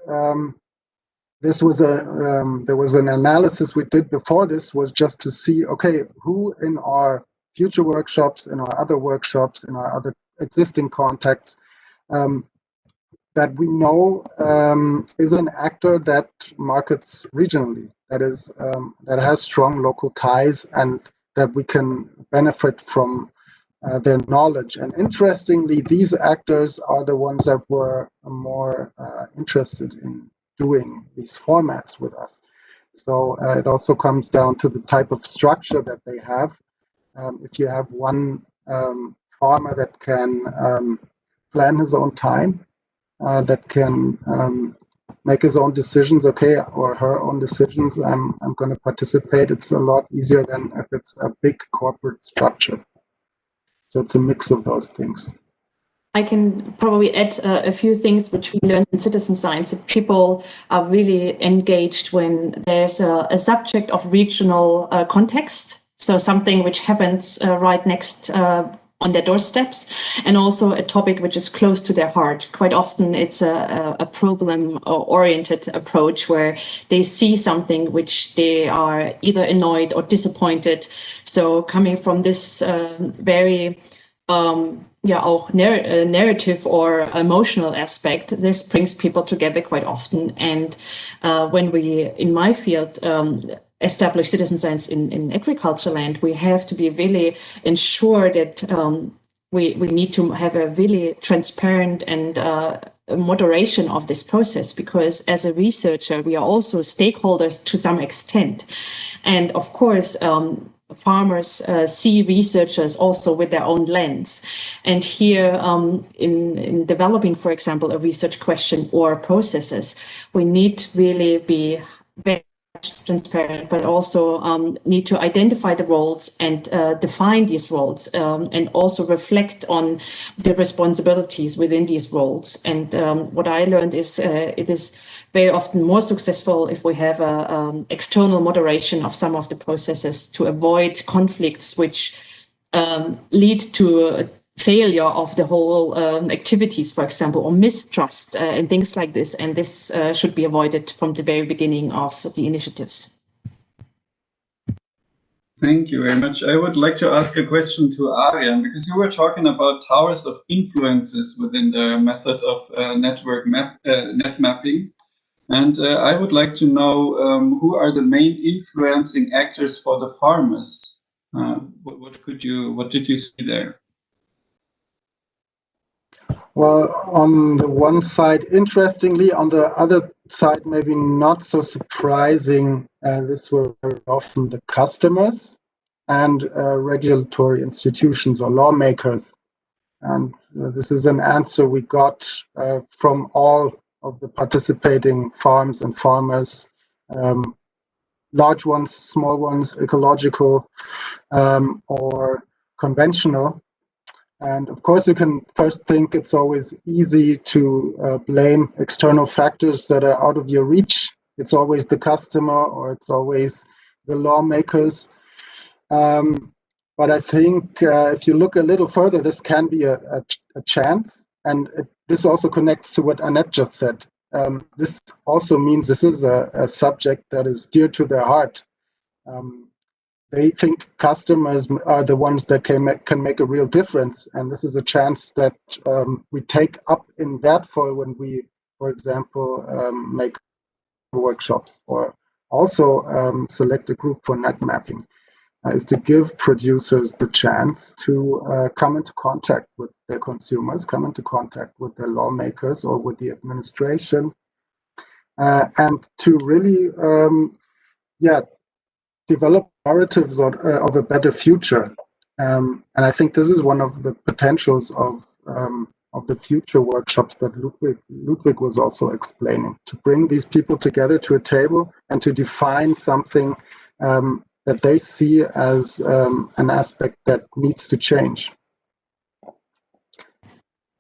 this was there was an analysis we did before this, was just to see, okay, who in our future workshops, in our other workshops, in our other existing contacts, that we know is an actor that markets regionally, that is that has strong local ties, and that we can benefit from their knowledge. And interestingly, these actors are the ones that were more interested in doing these formats with us. So it also comes down to the type of structure that they have. If you have one farmer that can plan his own time, that can make his own decisions, okay, or her own decisions, I'm going to participate. It's a lot easier than if it's a big corporate structure. So it's a mix of those things. I can probably add a few things which we learned in citizen science, that people are really engaged when there's a subject of regional context. So something which happens right next on their doorsteps, and also a topic which is close to their heart. Quite often it's a problem-oriented approach where they see something which they are either annoyed or disappointed. So coming from this very auch narrative or emotional aspect, this brings people together quite often. And when we, in my field, establish citizen science in agriculture land, we have to be really ensure that we need to have a really transparent and moderation of this process, because as a researcher, we are also stakeholders to some extent. And of course, farmers see researchers also with their own lens. And here in developing, for example, a research question or processes, we need to really be very transparent, but also need to identify the roles and define these roles, and also reflect on the responsibilities within these roles. And what I learned is it is very often more successful if we have external moderation of some of the processes to avoid conflicts which lead to failure of the whole activities, for example, or mistrust and things like this. And this should be avoided from the very beginning of the initiatives. Thank you very much. I would like to ask a question to Arian, because you were talking about towers of influences within the method of net mapping. And I would like to know who are the main influencing actors for the farmers? What did you see there? Well, on the one side, interestingly, on the other side, maybe not so surprising, this were very often the customers and regulatory institutions or lawmakers. And this is an answer we got from all of the participating farms and farmers, large ones, small ones, ecological or conventional. And of course, you can first think it's always easy to blame external factors that are out of your reach. It's always the customer or it's always the lawmakers. But I think if you look a little further, this can be a chance. And this also connects to what Anett just said. This also means this is a subject that is dear to their heart. They think customers are the ones that can make a real difference. And this is a chance that we take up in WERTvoll when we, for example, make workshops or also select a group for net mapping, is to give producers the chance to come into contact with their consumers, come into contact with their lawmakers or with the administration, and to really, develop narratives of a better future. And I think this is one of the potentials of the future workshops that Ludwig was also explaining, to bring these people together to a table and to define something that they see as an aspect that needs to change.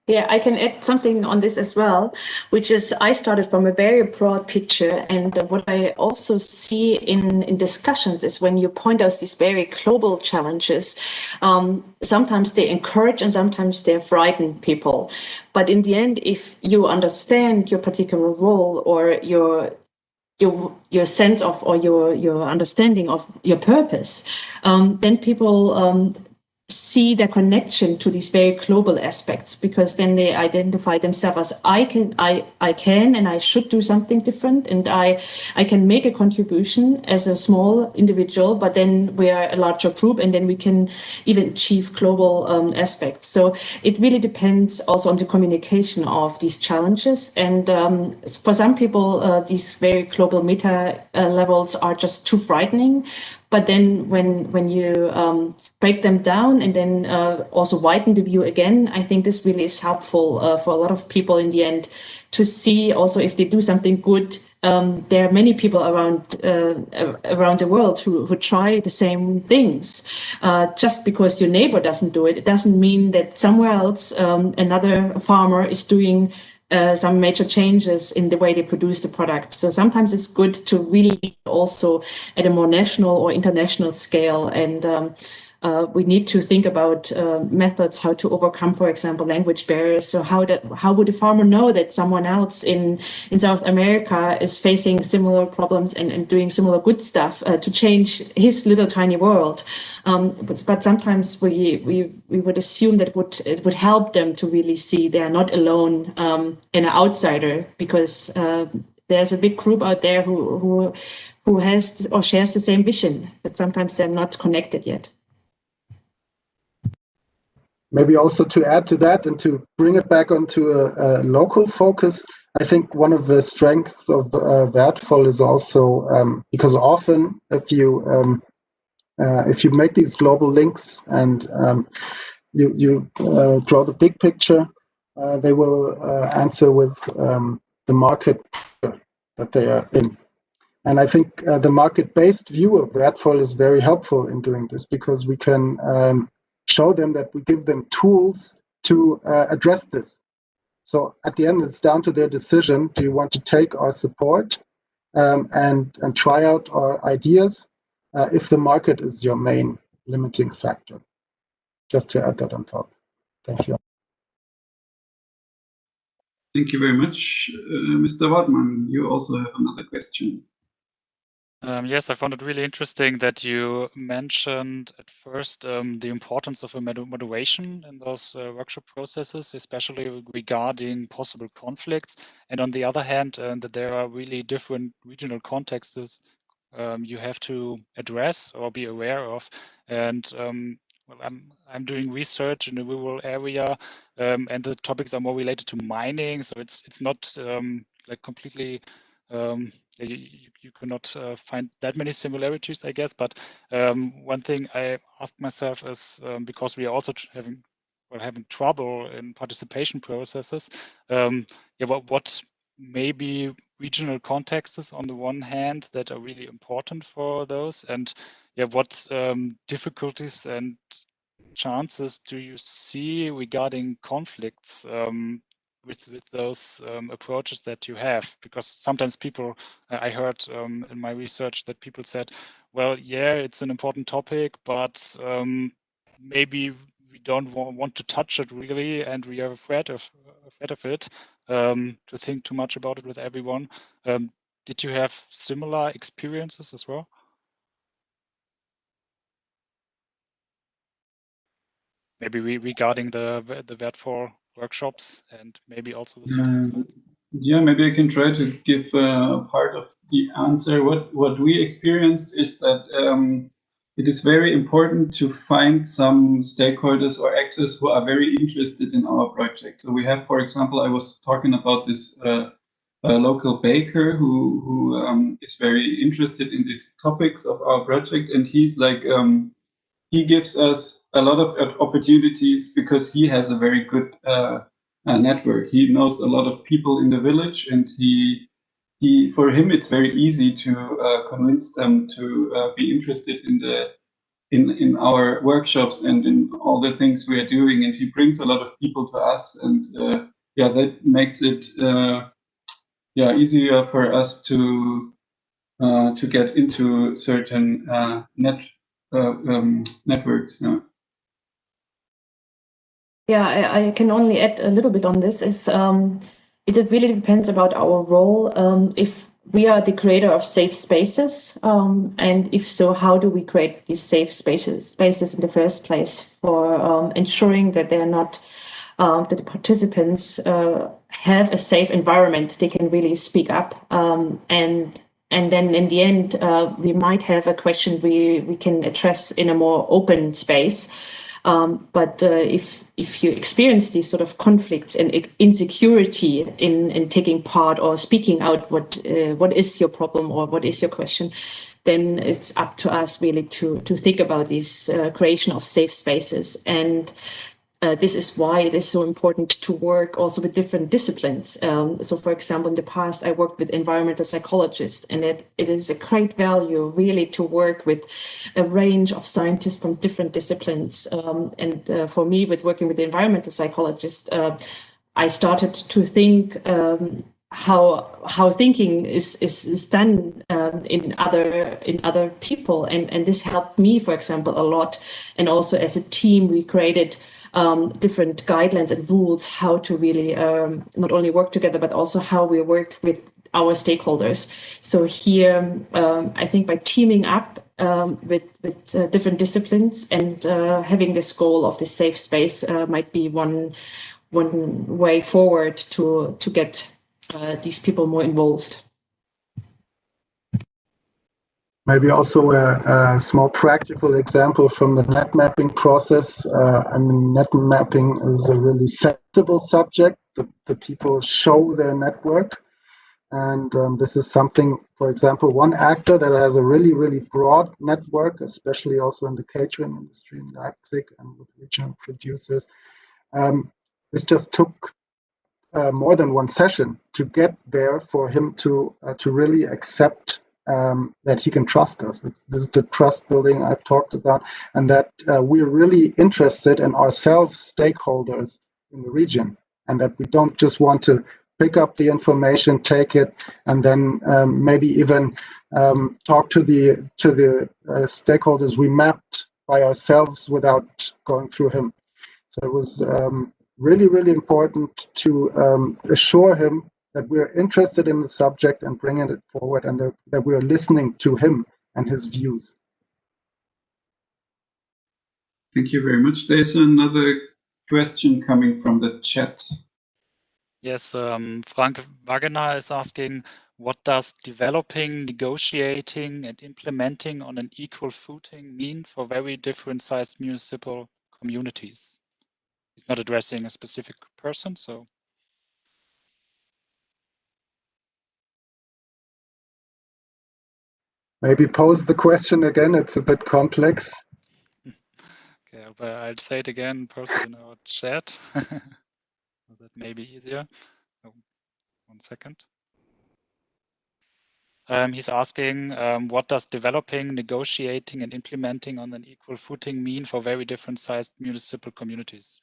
Yeah, I can add something on this as well, which is I started from a very broad picture. And what I also see in discussions is when you point out these very global challenges, sometimes they encourage and sometimes they frighten people. But in the end, if you understand your particular role or your sense of or your understanding of your purpose, then people see their connection to these very global aspects, because then they identify themselves as I can and I should do something different, and I can make a contribution as a small individual, but then we are a larger group and then we can even achieve global aspects. So it really depends also on the communication of these challenges. And for some people, these very global meta levels are just too frightening. But then when you break them down and then also widen the view again, I think this really is helpful for a lot of people in the end to see also if they do something good. There are many people around the world who try the same things. Just because your neighbor doesn't do it, it doesn't mean that somewhere else another farmer is doing some major changes in the way they produce the product. So sometimes it's good to really also at a more national or international scale. And we need to think about methods, how to overcome, for example, language barriers. So how would a farmer know that someone else in South America is facing similar problems and doing similar good stuff to change his little tiny world? But sometimes we would assume that it would help them to really see they are not alone and an outsider, because there's a big group out there who has or shares the same vision, but sometimes they're not connected yet. Maybe also to add to that and to bring it back onto a local focus, I think one of the strengths of WERTvoll is also because often if you make these global links and you draw the big picture, they will answer with the market that they are in. And I think the market-based view of WERTvoll is very helpful in doing this, because we can show them that we give them tools to address this. So at the end, it's down to their decision. Do you want to take our support and try out our ideas if the market is your main limiting factor? Just to add that on top. Thank you. Thank you very much. Mr. Wortmann, you also have another question. Yes, I found it really interesting that you mentioned at first the importance of a moderation in those workshop processes, especially regarding possible conflicts. And on the other hand, that there are really different regional contexts you have to address or be aware of. And well, I'm doing research in a rural area, and the topics are more related to mining. So it's not like completely. You cannot find that many similarities, I guess. But one thing I asked myself is because we are also having trouble in participation processes. Yeah, what maybe regional contexts on the one hand that are really important for those, and yeah, what difficulties and chances do you see regarding conflicts with those approaches that you have? Because sometimes people, I heard in my research that people said, well, yeah, it's an important topic, but maybe we don't want to touch it really, and we are afraid of it, to think too much about it with everyone. Did you have similar experiences as well? Maybe regarding the WERTvoll workshops and maybe also the 16 slides? Yeah, maybe I can try to give part of the answer. What we experienced is that it is very important to find some stakeholders or actors who are very interested in our project. So we have, for example, I was talking about this local baker who is very interested in these topics of our project, and he's like he gives us a lot of opportunities because he has a very good network. He knows a lot of people in the village, and for him it's very easy to convince them to be interested in our workshops and in all the things we are doing. And he brings a lot of people to us, and yeah, that makes it yeah easier for us to get into certain networks. Yeah. Yeah, I can only add a little bit on this. It really depends about our role. If we are the creator of safe spaces, and if so, how do we create these safe spaces in the first place for ensuring that they're not that the participants have a safe environment, they can really speak up, and then in the end, we might have a question we can address in a more open space. But if you experience these sort of conflicts and insecurity in taking part or speaking out what is your problem or what is your question, then it's up to us really to think about this creation of safe spaces. And this is why it is so important to work also with different disciplines. So, for example, in the past, I worked with environmental psychologists, and it is a great value really to work with a range of scientists from different disciplines. And for me, with working with the environmental psychologist, I started to think how thinking is done in other people, and this helped me, for example, a lot. And also as a team, we created different guidelines and rules how to really not only work together, but also how we work with our stakeholders. So here, I think by teaming up with different disciplines and having this goal of this safe space might be one way forward to get these people more involved. Maybe also a small practical example from the net mapping process. I mean, net mapping is a really sensible subject. The people show their network. And this is something, for example, one actor that has a really, really broad network, especially also in the catering industry in Leipzig and with regional producers. This just took more than one session to get there for him to really accept that he can trust us. This is the trust building I've talked about, and that we're really interested in ourselves, stakeholders in the region, and that we don't just want to pick up the information, take it, and then maybe even talk to the stakeholders we mapped by ourselves without going through him. So it was really, really important to assure him that we're interested in the subject and bringing it forward, and that we're listening to him and his views. Thank you very much. There's another question coming from the chat. Yes, Frank Wagener is asking, what does developing, negotiating, and implementing on an equal footing mean for very different sized municipal communities? He's not addressing a specific person, so. Maybe pose the question again, it's a bit complex. Okay, but I'll say it again, post it in our chat. That may be easier. Oh, 1 second. He's asking, what does developing, negotiating, and implementing on an equal footing mean for very different sized municipal communities?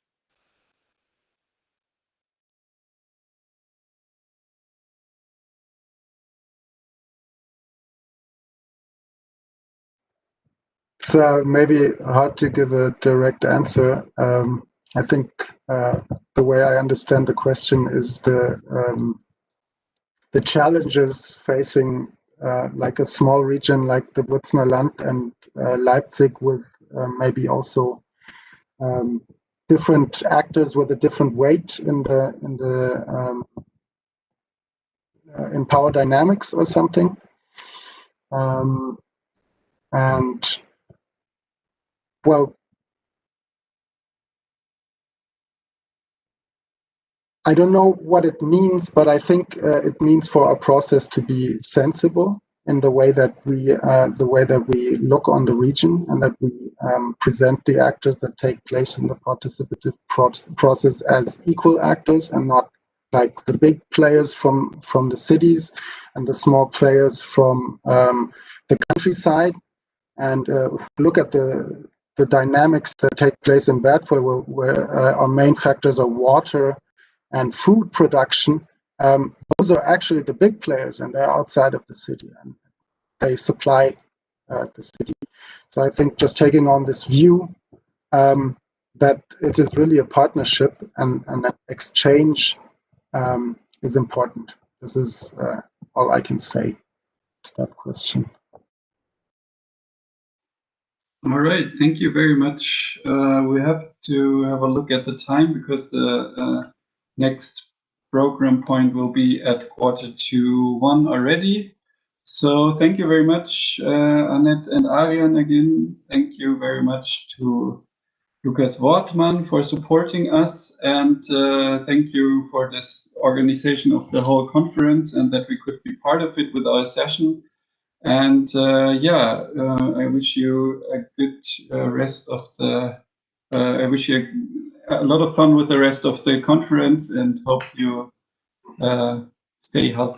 It's maybe hard to give a direct answer. I think the way I understand the question is the challenges facing like a small region like the Würzner Land and Leipzig, with maybe also different actors with a different weight in power dynamics or something. And well, I don't know what it means, but I think it means for our process to be sensible in the way that we look on the region, and that we present the actors that take place in the participative process as equal actors, and not like the big players from the cities and the small players from the countryside. And if we look at the dynamics that take place in WERTvoll, where our main factors are water and food production, those are actually the big players, and they're outside of the city, and they supply the city. So I think just taking on this view that it is really a partnership, and that exchange is important. This is all I can say to that question. All right, thank you very much. We have to have a look at the time, because the next program point will be at 1:45 already. So thank you very much, Anett and Arian again. Thank you very much to Lukas Wortmann for supporting us, and thank you for this organization of the whole conference, and that we could be part of it with our session. And I wish you a good rest of the. I wish you a lot of fun with the rest of the conference, and hope you stay healthy.